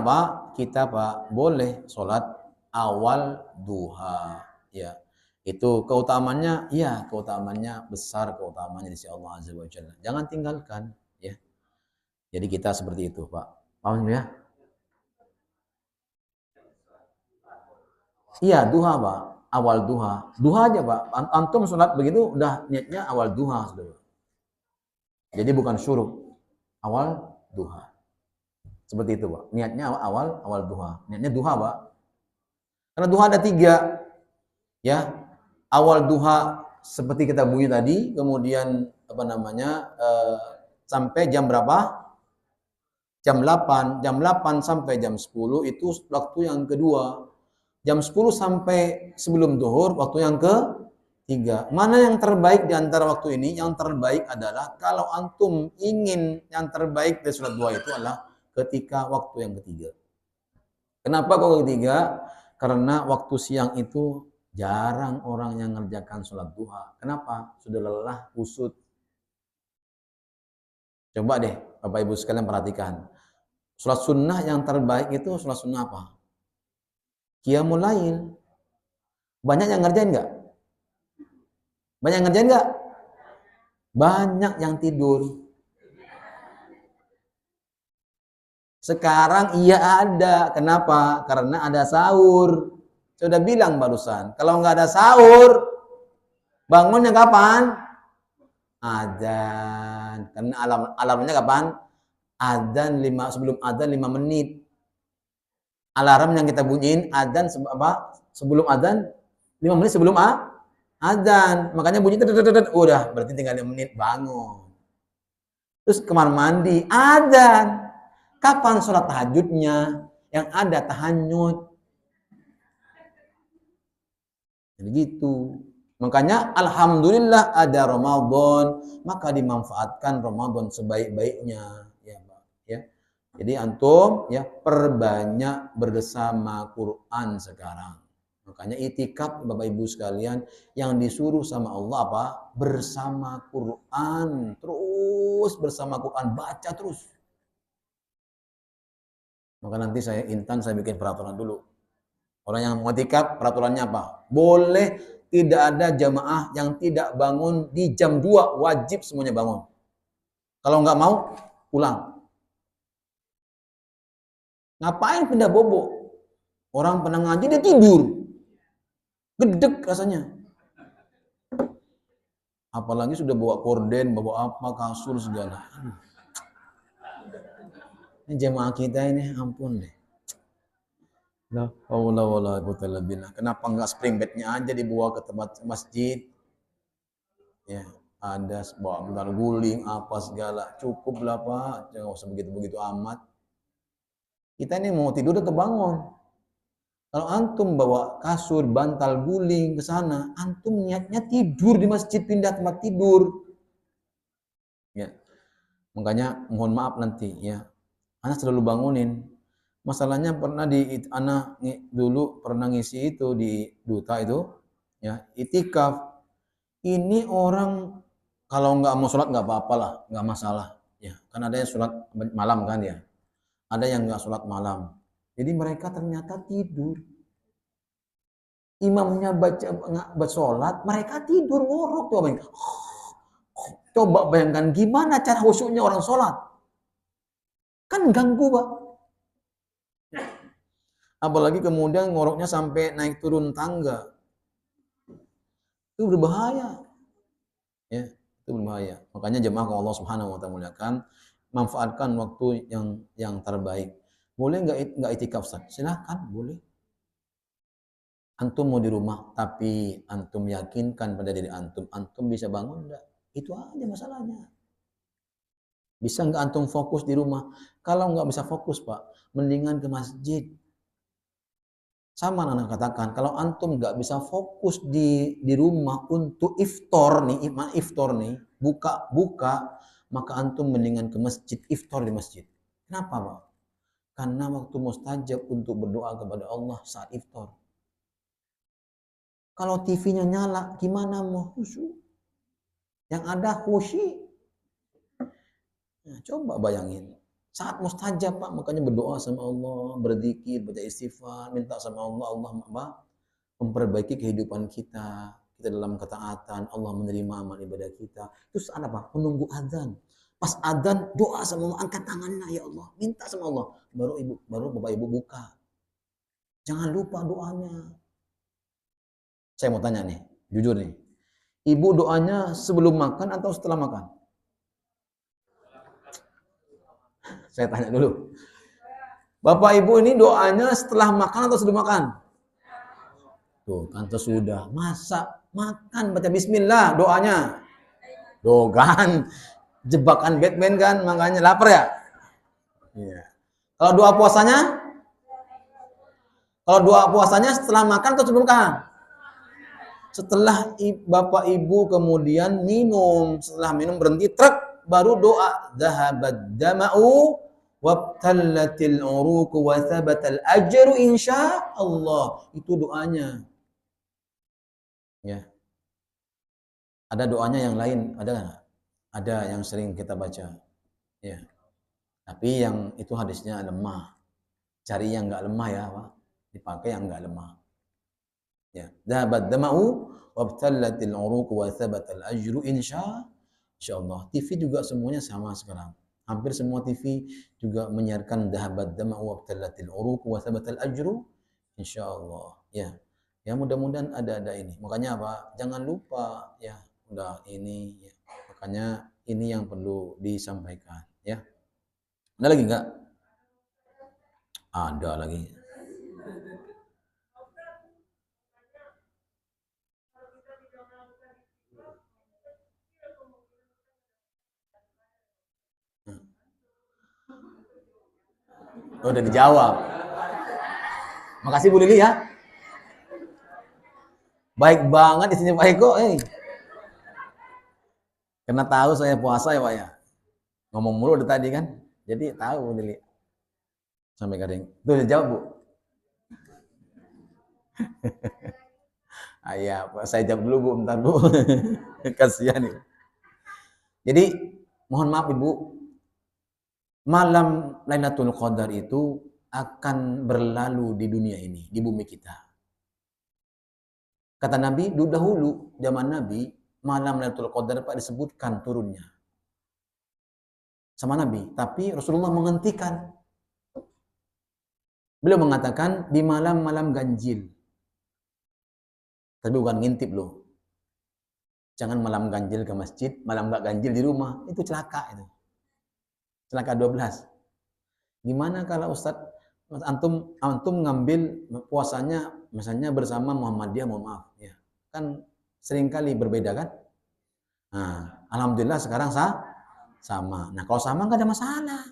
[SPEAKER 1] kita boleh sholat awal duha. Ya, itu keutamaannya, ya keutamaannya besar, keutamaannya di sisi Allah Azza wa Jalla. Jangan tinggalkan, ya. Jadi kita seperti itu, Pak. Paham ya? Iya, duha, Pak. Awal duha. Duha aja, Pak. Antum sholat begitu, udah niatnya awal duha, Saudara. Jadi bukan syuruk. Awal duha. Seperti itu, Pak. Niatnya awal duha. Niatnya duha, Pak. Karena duha ada 3. Ya, awal duha seperti kita bunyi tadi, kemudian sampai jam berapa? Jam 8 sampai jam 10 itu waktu yang kedua. Jam 10 sampai sebelum zuhur waktu yang ketiga. Mana yang terbaik di antara waktu ini? Yang terbaik adalah kalau antum ingin yang terbaik dari sholat duha itu adalah ketika waktu yang ketiga. Kenapa kok ketiga? Karena waktu siang itu jarang orang yang ngerjakan sholat duha. Kenapa? Sudah lelah, kusut. Coba deh, Bapak Ibu sekalian perhatikan. Sholat sunnah yang terbaik itu sholat sunnah apa? Qiyamul Lail. Banyak yang ngerjain nggak? Banyak yang ngerjain nggak? Banyak yang tidur. Sekarang iya ada. Kenapa? Karena ada sahur. Saya udah bilang barusan, kalau nggak ada sahur, bangunnya kapan? Adzan. Karena alarmnya kapan? Adzan sebelum adzan 5 menit. Alarm yang kita bunyiin adzan sebelum adzan 5 menit sebelum adzan. Makanya bunyi udah berarti tinggal 5 menit bangun. Terus kamar mandi adzan. Kapan sholat tahajudnya? Yang ada tahajud. Jadi gitu. Makanya alhamdulillah ada Ramadan, maka dimanfaatkan Ramadan sebaik-baiknya, ya, Pak. Ya. Jadi antum ya perbanyak bersama Quran sekarang. Makanya itikaf Bapak Ibu sekalian yang disuruh sama Allah apa? Bersama Quran, terus bersama Quran, baca terus. Maka nanti Intan saya bikin peraturan dulu. Orang yang mau itikaf peraturannya apa? Boleh tidak ada jamaah yang tidak bangun di jam 2, wajib semuanya bangun. Kalau nggak mau, pulang. Ngapain pindah bobo? Orang pernah ngaji dia tidur. Gedek rasanya. Apalagi sudah bawa korden, bawa apa, kasur segala. Ini jamaah kita ini ampun deh. La haula wala quwwata illa billah. Kenapa enggak spring bed-nya aja dibawa ke tempat masjid? Ya, ada bawa bentar guling apa segala. Cukuplah, Pak. Jangan usah begitu-begitu amat. Kita ini mau tidur tetap bangun. Kalau antum bawa kasur, bantal guling ke sana, antum niatnya tidur di masjid, pindah tempat tidur. Ya. Makanya mohon maaf nanti ya. Anak selalu bangunin. Masalahnya pernah anak dulu pernah ngisi itu di duta itu, ya itikaf. Ini orang kalau nggak mau sholat nggak apa-apa lah, nggak masalah. Ya, kan ada yang sholat malam kan ya, ada yang nggak sholat malam. Jadi mereka ternyata tidur. Imamnya baca sholat, mereka tidur ngorok tuh. Coba bayangkan gimana cara khusyuknya orang sholat. Kan ganggu, Pak. Apalagi kemudian ngoroknya sampai naik turun tangga. Itu berbahaya. Ya, itu berbahaya. Makanya jemaah Allah Subhanahu wa taala muliakan, manfaatkan waktu yang terbaik. Boleh nggak itikaf, Ustaz? Silakan, boleh. Antum mau di rumah, tapi antum yakinkan pada diri antum, antum bisa bangun enggak? Itu aja masalahnya. Bisa nggak antum fokus di rumah? Kalau nggak bisa fokus, Pak, mendingan ke masjid. Sama anak katakan, kalau antum nggak bisa fokus di rumah untuk iftar nih, buka, maka antum mendingan ke masjid, iftar di masjid. Kenapa, Pak? Karena waktu mustajab untuk berdoa kepada Allah saat iftar. Kalau TV-nya nyala, gimana mau khusyuk? Yang ada khusyuk. Nah, coba bayangin. Saat mustajab, Pak, makanya berdoa sama Allah, berzikir, baca istighfar, minta sama Allah, Allah memperbaiki kehidupan kita. Kita dalam ketaatan, Allah menerima amal ibadah kita. Terus ada apa? Menunggu azan. Pas azan, doa sama Allah, angkat tangannya, ya Allah, minta sama Allah. Baru Bapak Ibu buka. Jangan lupa doanya. Saya mau tanya nih, jujur nih. Ibu doanya sebelum makan atau setelah makan? Saya tanya dulu. Bapak Ibu ini doanya setelah makan atau sebelum makan? Tuh, tante sudah. Masa makan baca bismillah doanya? Tuh kan, jebakan Batman kan, makanya lapar ya? Iya. Kalau doa puasanya? Kalau doa puasanya setelah makan atau sebelum makan? Setelah Bapak Ibu kemudian minum, setelah minum berhenti truk, baru doa dhahabad dama'u wabtallatil uruq wa thabatal ajru insyaallah. Itu doanya. Ya. Ada doanya yang lain, ada enggak? Ada yang sering kita baca. Ya. Tapi yang itu hadisnya lemah. Cari yang enggak lemah ya, Pak. Dipakai yang enggak lemah. Ya, dhahabat dama'u wabtallatil uruq wa thabatal ajru insyaallah. TV juga semuanya sama sekarang. Hampir semua TV juga menyiarkan dhahabat dama'u wabtallatil uruq wa thabatal ajru insyaallah. Ya. Ya mudah-mudahan ada ini. Makanya apa? Jangan lupa ya, udah ini ya. Makanya ini yang perlu disampaikan ya. Ada lagi enggak? Ada lagi. Oh, udah dijawab. Makasih Bu Lili ya. Baik banget isinya Pak Eko. Karena tahu saya puasa ya Pak ya. Ngomong mulu udah tadi kan. Jadi tahu Bu Lili. Sampai kadang. Tuh udah jawab Bu. Ayah, saya jawab dulu Bu, bentar Bu. Kasihan nih. Jadi mohon maaf Ibu, malam Lailatul Qadar itu akan berlalu di dunia ini, di bumi kita. Kata Nabi, dahulu zaman Nabi, malam Lailatul Qadar Pak disebutkan turunnya sama Nabi, tapi Rasulullah menghentikan. Beliau mengatakan di malam-malam ganjil. Tapi bukan ngintip loh. Jangan malam ganjil ke masjid, malam nggak ganjil di rumah. Itu celaka itu. Celaka 12. Gimana kalau Ustadz antum ngambil puasanya misalnya bersama Muhammadiyah, mohon maaf ya. Kan seringkali berbeda kan? Nah, alhamdulillah sekarang sama. Nah, kalau sama nggak ada masalah.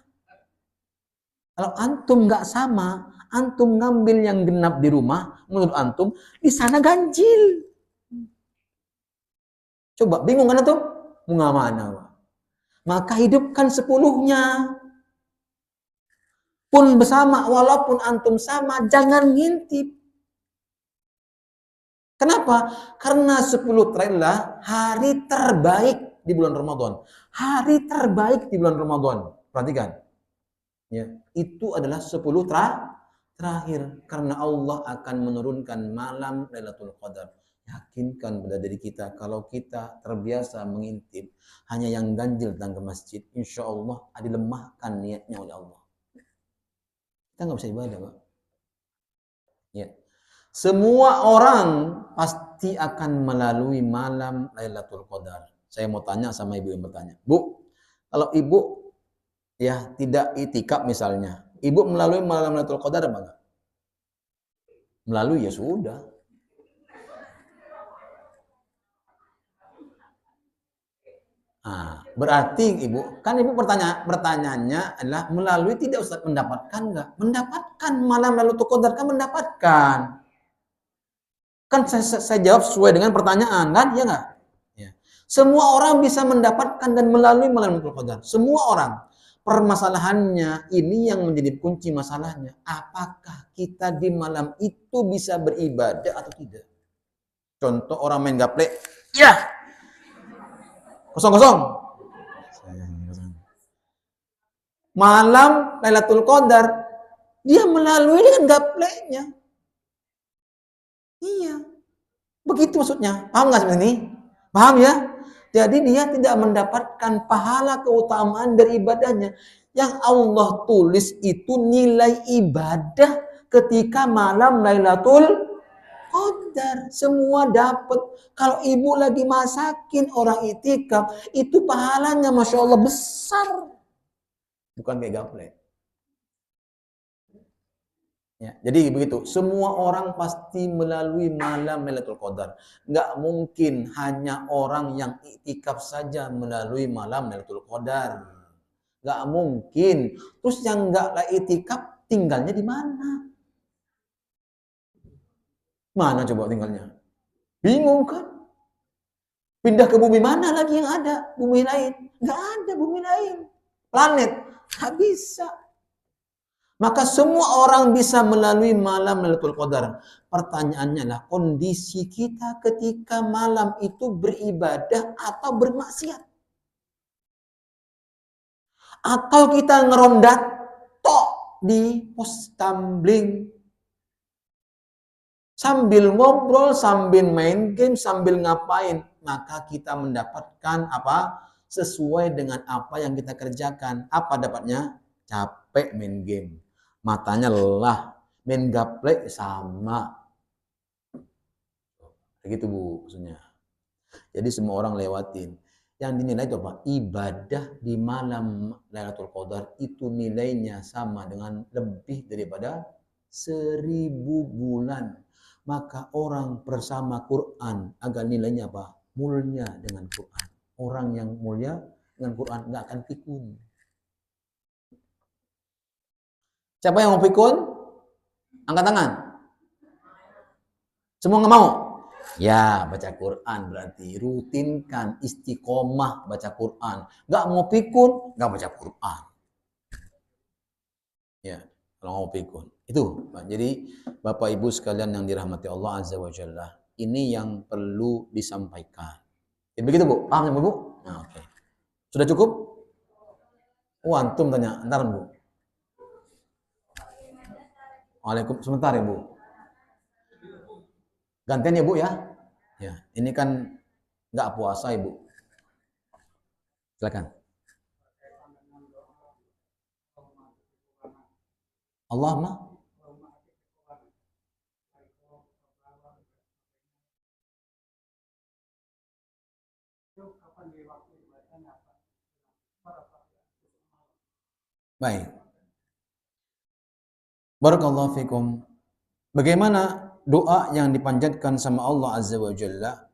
[SPEAKER 1] Kalau antum nggak sama, antum ngambil yang genap di rumah, menurut antum di sana ganjil. Coba bingung kan antum? Mau mana? Maka hidupkan 10-nya. pun bersama, walaupun antum sama, jangan ngintip. Kenapa? Karena 10 terakhir adalah hari terbaik di bulan Ramadan. Hari terbaik di bulan Ramadan. Perhatikan. Ya, itu adalah 10 terakhir. Karena Allah akan menurunkan malam Lailatul Qadar. Yakinkan pada diri kita, kalau kita terbiasa mengintip hanya yang ganjil datang ke masjid, insya Allah dilemahkan niatnya oleh Allah. Kita nggak bisa ibadah, Pak. Ya. Semua orang pasti akan melalui malam Lailatul Qadar. Saya mau tanya sama ibu yang bertanya. Bu, kalau ibu ya tidak itikaf misalnya, ibu melalui malam Lailatul Qadar apa enggak? Melalui ya sudah. Nah, berarti ibu, kan ibu pertanyaannya adalah melalui tidak Ustaz mendapatkan enggak? Mendapatkan malam Lailatul Qadar kan mendapatkan. Kan saya jawab sesuai dengan pertanyaan kan, ya enggak? Ya. Semua orang bisa mendapatkan dan melalui malam Lailatul Qadar. Semua orang. Permasalahannya ini yang menjadi kunci masalahnya. Apakah kita di malam itu bisa beribadah atau tidak? Contoh orang main gaple, ya kosong. Malam Lailatul Qadar dia melalui dengan gaplenya. Iya, begitu maksudnya. Paham nggak seperti ini? Paham ya? Jadi dia tidak mendapatkan pahala keutamaan dari ibadahnya. Yang Allah tulis itu nilai ibadah ketika malam Lailatul Qadar. Semua dapat. Kalau ibu lagi masakin orang itikaf, itu pahalanya Masya Allah besar. Bukan kayak gaple. Ya, jadi begitu. Semua orang pasti melalui malam Lailatul Qadar. Nggak mungkin hanya orang yang iktikaf saja melalui malam Lailatul Qadar. Nggak mungkin. Terus yang nggak iktikaf tinggalnya di mana? Mana coba tinggalnya? Bingung kan? Pindah ke bumi mana lagi yang ada? Bumi lain? Nggak ada bumi lain. Planet? Nggak bisa. Maka semua orang bisa melalui malam Lailatul Qadar. Pertanyaannya adalah kondisi kita ketika malam itu beribadah atau bermaksiat. Atau kita ngerondat tok di pos tumbling. Sambil ngobrol, sambil main game, sambil ngapain. Maka kita mendapatkan apa? Sesuai dengan apa yang kita kerjakan. Apa dapatnya? Capek main game. Matanya lelah, main gaple sama. Begitu Bu, maksudnya. Jadi semua orang lewatin. Yang dinilai itu apa? Ibadah di malam Lailatul Qadar itu nilainya sama dengan lebih daripada 1000 bulan. Maka orang bersama Quran agar nilainya apa? Mulia dengan Quran. Orang yang mulia dengan Quran nggak akan pikun. Siapa yang mau pikun? Angkat tangan. Semua nggak mau? Ya, baca Quran berarti. Rutinkan istiqomah baca Quran. Nggak mau pikun, nggak baca Quran. Ya, kalau mau pikun. Itu. Jadi, Bapak Ibu sekalian yang dirahmati Allah Azza wa Jalla. Ini yang perlu disampaikan. Ya, begitu Bu? Paham ya Bu? Nah, oke. Sudah cukup? Oh, antum tanya. Ntar Bu. Waalaikumsalam. Sebentar ya Bu. Gantian ya Bu ya. Ya, ini kan nggak puasa Ibu. Silakan. Allahumma. Baik. Barakallahu fikum. Bagaimana doa yang dipanjatkan sama Allah Azza wa Jalla?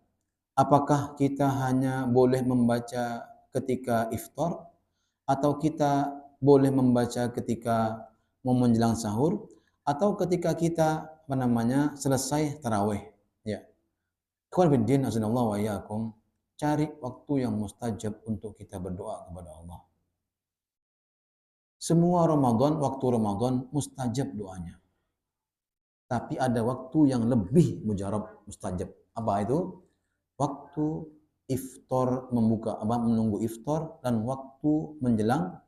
[SPEAKER 1] Apakah kita hanya boleh membaca ketika iftar atau kita boleh membaca ketika mau menjelang sahur atau ketika kita selesai tarawih? Ya. Ikhwan fillah azanallahu wa iyyakum, cari waktu yang mustajab untuk kita berdoa kepada Allah. Semua Ramadan, waktu Ramadan mustajab doanya. Tapi ada waktu yang lebih mujarab mustajab. Apa itu? Waktu iftar, menunggu iftar, dan waktu menjelang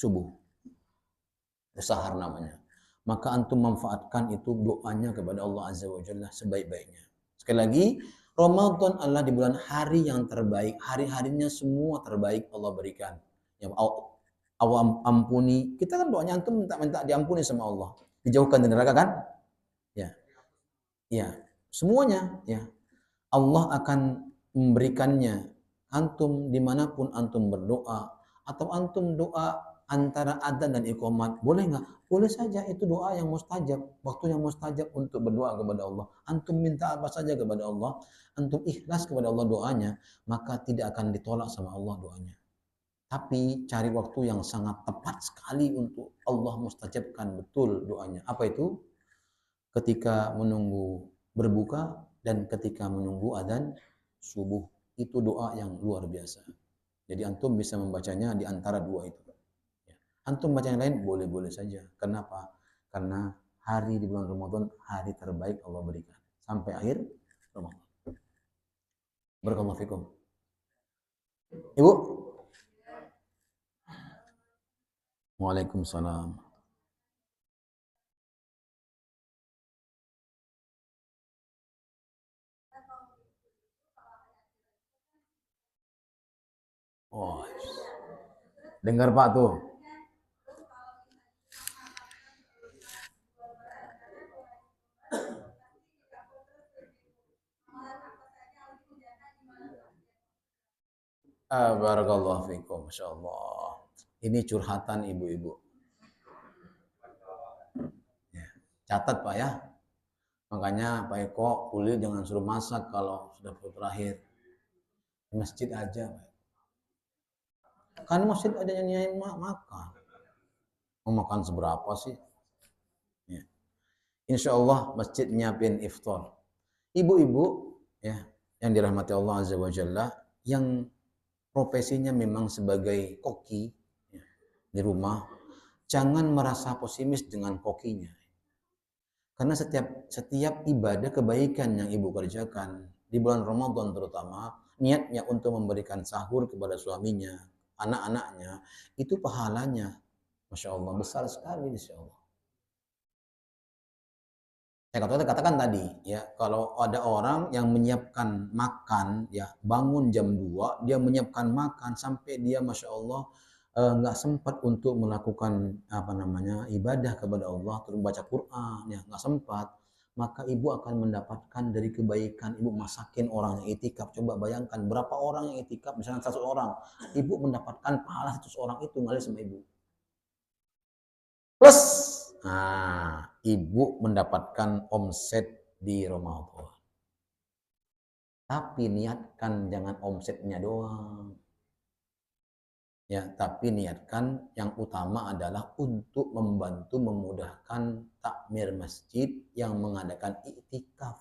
[SPEAKER 1] subuh. Sahar namanya. Maka antum manfaatkan itu doanya kepada Allah Azza wa Jalla sebaik-baiknya. Sekali lagi, Ramadan adalah di bulan hari yang terbaik. Hari-harinya semua terbaik Allah berikan. Ya Allah ampuni. Kita kan doanya antum minta diampuni sama Allah. Dijauhkan dari neraka kan? Ya. Ya. Semuanya. Ya. Allah akan memberikannya. Antum dimanapun antum berdoa. Atau antum doa antara adzan dan iqamat. Boleh nggak? Boleh saja, itu doa yang mustajab. Waktu yang mustajab untuk berdoa kepada Allah. Antum minta apa saja kepada Allah. Antum ikhlas kepada Allah doanya. Maka tidak akan ditolak sama Allah doanya. Tapi cari waktu yang sangat tepat sekali untuk Allah mustajabkan betul doanya. Apa itu? Ketika menunggu berbuka dan ketika menunggu adzan subuh. Itu doa yang luar biasa. Jadi antum bisa membacanya di antara dua itu. Antum baca yang lain boleh-boleh saja. Kenapa? Karena hari di bulan Ramadan hari terbaik Allah berikan sampai akhir Ramadan. Barakallahu fikum. Ibu? Waalaikumsalam. Oh, dengar Pak tuh. Barakallahu fikum. Masya Allah. Ini curhatan ibu-ibu. Ya. Catat Pak ya. Makanya Pak Eko kuliah jangan suruh masak kalau sudah perut terakhir. Di masjid aja. Kan masjid ada yang makan. Mau makan seberapa sih? Ya. Insya Allah masjid nyiapin iftar. Ibu-ibu ya yang dirahmati Allah Azza wa Jalla, yang profesinya memang sebagai koki ya, di rumah, jangan merasa pesimis dengan kokinya. Karena setiap ibadah kebaikan yang ibu kerjakan di bulan Ramadan terutama, niatnya untuk memberikan sahur kepada suaminya, anak-anaknya, itu pahalanya Masya Allah besar sekali Insya Allah. Saya katakan tadi ya, kalau ada orang yang menyiapkan makan ya, bangun jam 2 dia menyiapkan makan sampai dia Masya Allah nggak sempat untuk melakukan apa namanya ibadah kepada Allah, terus baca Quran ya nggak sempat, maka ibu akan mendapatkan dari kebaikan ibu masakin orang yang itikaf. Coba bayangkan berapa orang yang itikaf, misalnya 100 orang, ibu mendapatkan pahala 100 orang itu ngalir sama ibu. Plus, nah, ibu mendapatkan omset di Ramadan. Tapi niatkan jangan omsetnya doang. Ya, tapi niatkan yang utama adalah untuk membantu memudahkan takmir masjid yang mengadakan iktikaf.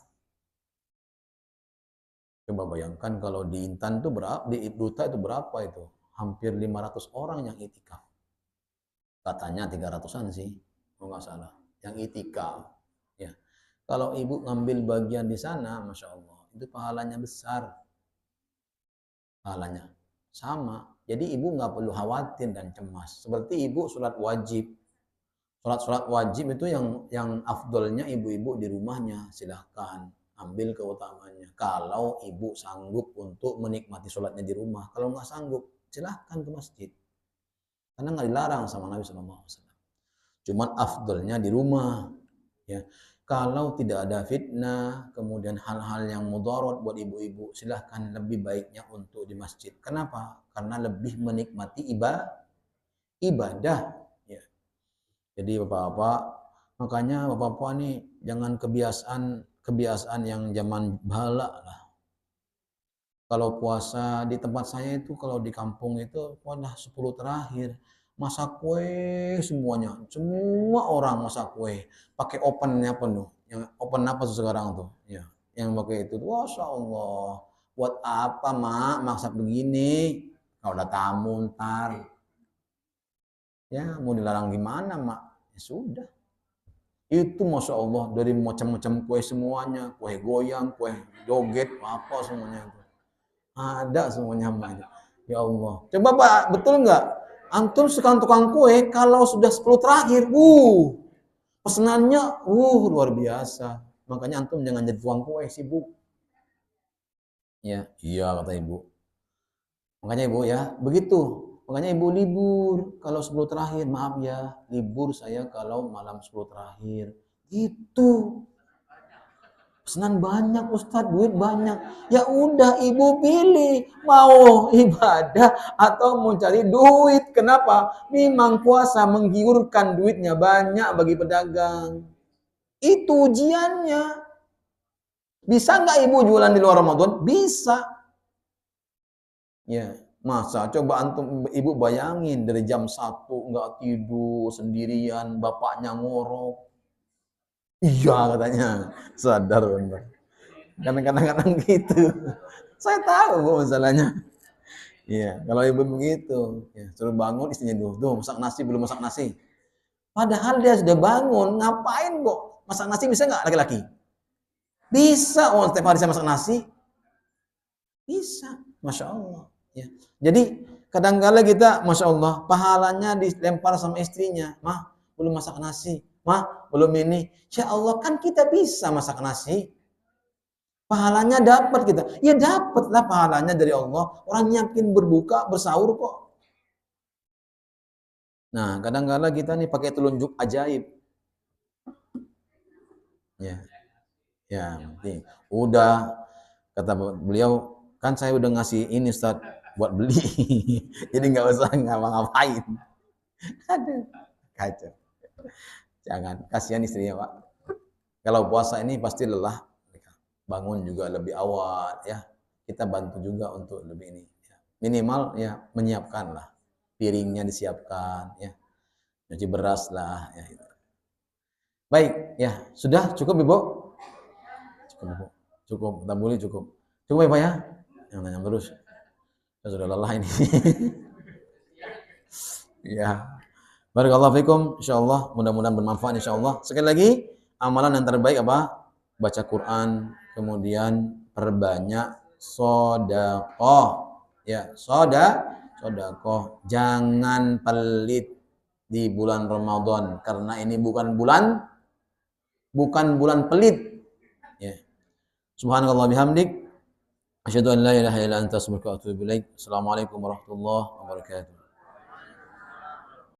[SPEAKER 1] Coba bayangkan kalau di Intan itu berapa, di Duta itu berapa itu? Hampir 500 orang yang iktikaf. Katanya 300-an sih, kalau nggak salah. Yang itikaf. Ya. Kalau ibu ngambil bagian di sana, Masya Allah, itu pahalanya besar. Pahalanya sama. Jadi ibu nggak perlu khawatir dan cemas. Seperti ibu sholat wajib. Sholat wajib itu yang afdolnya ibu-ibu di rumahnya. Silahkan ambil keutamaannya. Kalau ibu sanggup untuk menikmati sholatnya di rumah. Kalau nggak sanggup, silahkan ke masjid. Karena nggak dilarang sama Nabi SAW. Cuman afdolnya di rumah. Ya. Kalau tidak ada fitnah, kemudian hal-hal yang mudarat buat ibu-ibu, silahkan lebih baiknya untuk di masjid. Kenapa? Karena lebih menikmati ibadah. Ya. Jadi bapak-bapak, makanya bapak-bapak nih jangan kebiasaan yang zaman bala lah. Kalau puasa di tempat saya itu, kalau di kampung itu, wadah 10 terakhir. Masak kue semuanya. Semua orang masak kue. Pakai ovennya penuh. Yang oven apa tuh sekarang tuh? Ya, yang pakai itu. Masya Allah. Buat apa, Mak, masak begini? Kalau ada tamu ntar. Ya mau dilarang gimana, Mak? Ya sudah. Itu Masya Allah dari macam-macam kue semuanya, kue goyang, kue joget, apa semuanya itu. Ada semuanya, Mak. Ya Allah. Coba Pak, betul nggak? Antum suka tukang kue kalau sudah 10 terakhir, pesenannya, luar biasa. Makanya antum jangan jadi tukang kue, sibuk. Ya, iya kata ibu. Makanya ibu ya, begitu. Makanya ibu libur kalau 10 terakhir, maaf ya, libur saya kalau malam 10 terakhir. Gitu. Pesanan banyak Ustadz, duit banyak. Ya udah ibu pilih mau ibadah atau mau cari duit. Kenapa? Memang puasa menggiurkan, duitnya banyak bagi pedagang. Itu ujiannya. Bisa nggak ibu jualan di luar Ramadan? Bisa. Ya, masa coba antum ibu bayangin dari jam 1 nggak tidur sendirian, bapaknya ngorok. Iya katanya, sadar benar. Kadang-kadang gitu. Saya tahu bu masalahnya. Iya, kalau ibu begitu, ya, suruh bangun istrinya dulu, tuh masak nasi belum masak nasi. Padahal dia sudah bangun, ngapain kok? Masak nasi bisa nggak laki-laki? Bisa, oh setiap hari saya masak nasi. Bisa, Masya Allah. Ya. Jadi kadang-kala kita, Masya Allah, pahalanya dilempar sama istrinya. Mah, belum masak nasi. Mah, belum ini. Ya Allah, kan kita bisa masak nasi. Pahalanya dapat kita. Ya dapatlah pahalanya dari Allah. Orang nyiapin berbuka, bersahur kok. Nah, kadang-kala kita nih pakai telunjuk ajaib. Ya, ya, penting. Udah kata beliau, kan saya udah ngasih ini Ustaz buat beli. Jadi nggak usah ngapa-ngapain. Aduh, kacau. Jangan, kasihan istrinya, Pak. Kalau puasa ini pasti lelah. Bangun juga lebih awal ya. Kita bantu juga untuk lebih ini. Ya. Minimal ya menyiapkan lah. Piringnya disiapkan ya. Cuci beras lah ya. Baik, ya. Sudah cukup Ibu? Cukup, Ibu. Cukup, tabuli cukup. Cukup ya, Pak ya? Yang nanya terus. Saya sudah lelah ini. Ya. Barakallahu fikum, insyaallah mudah-mudahan bermanfaat insyaallah. Sekali lagi, amalan yang terbaik apa? Baca Quran, kemudian perbanyak sedekah. Ya, sedekah. Jangan pelit di bulan Ramadan karena ini bukan bulan pelit. Ya. Subhanallah bihamdik, asyhadu an la ilaha illa anta astaghfiruka wa atubu ilaik. Assalamualaikum warahmatullahi wabarakatuh.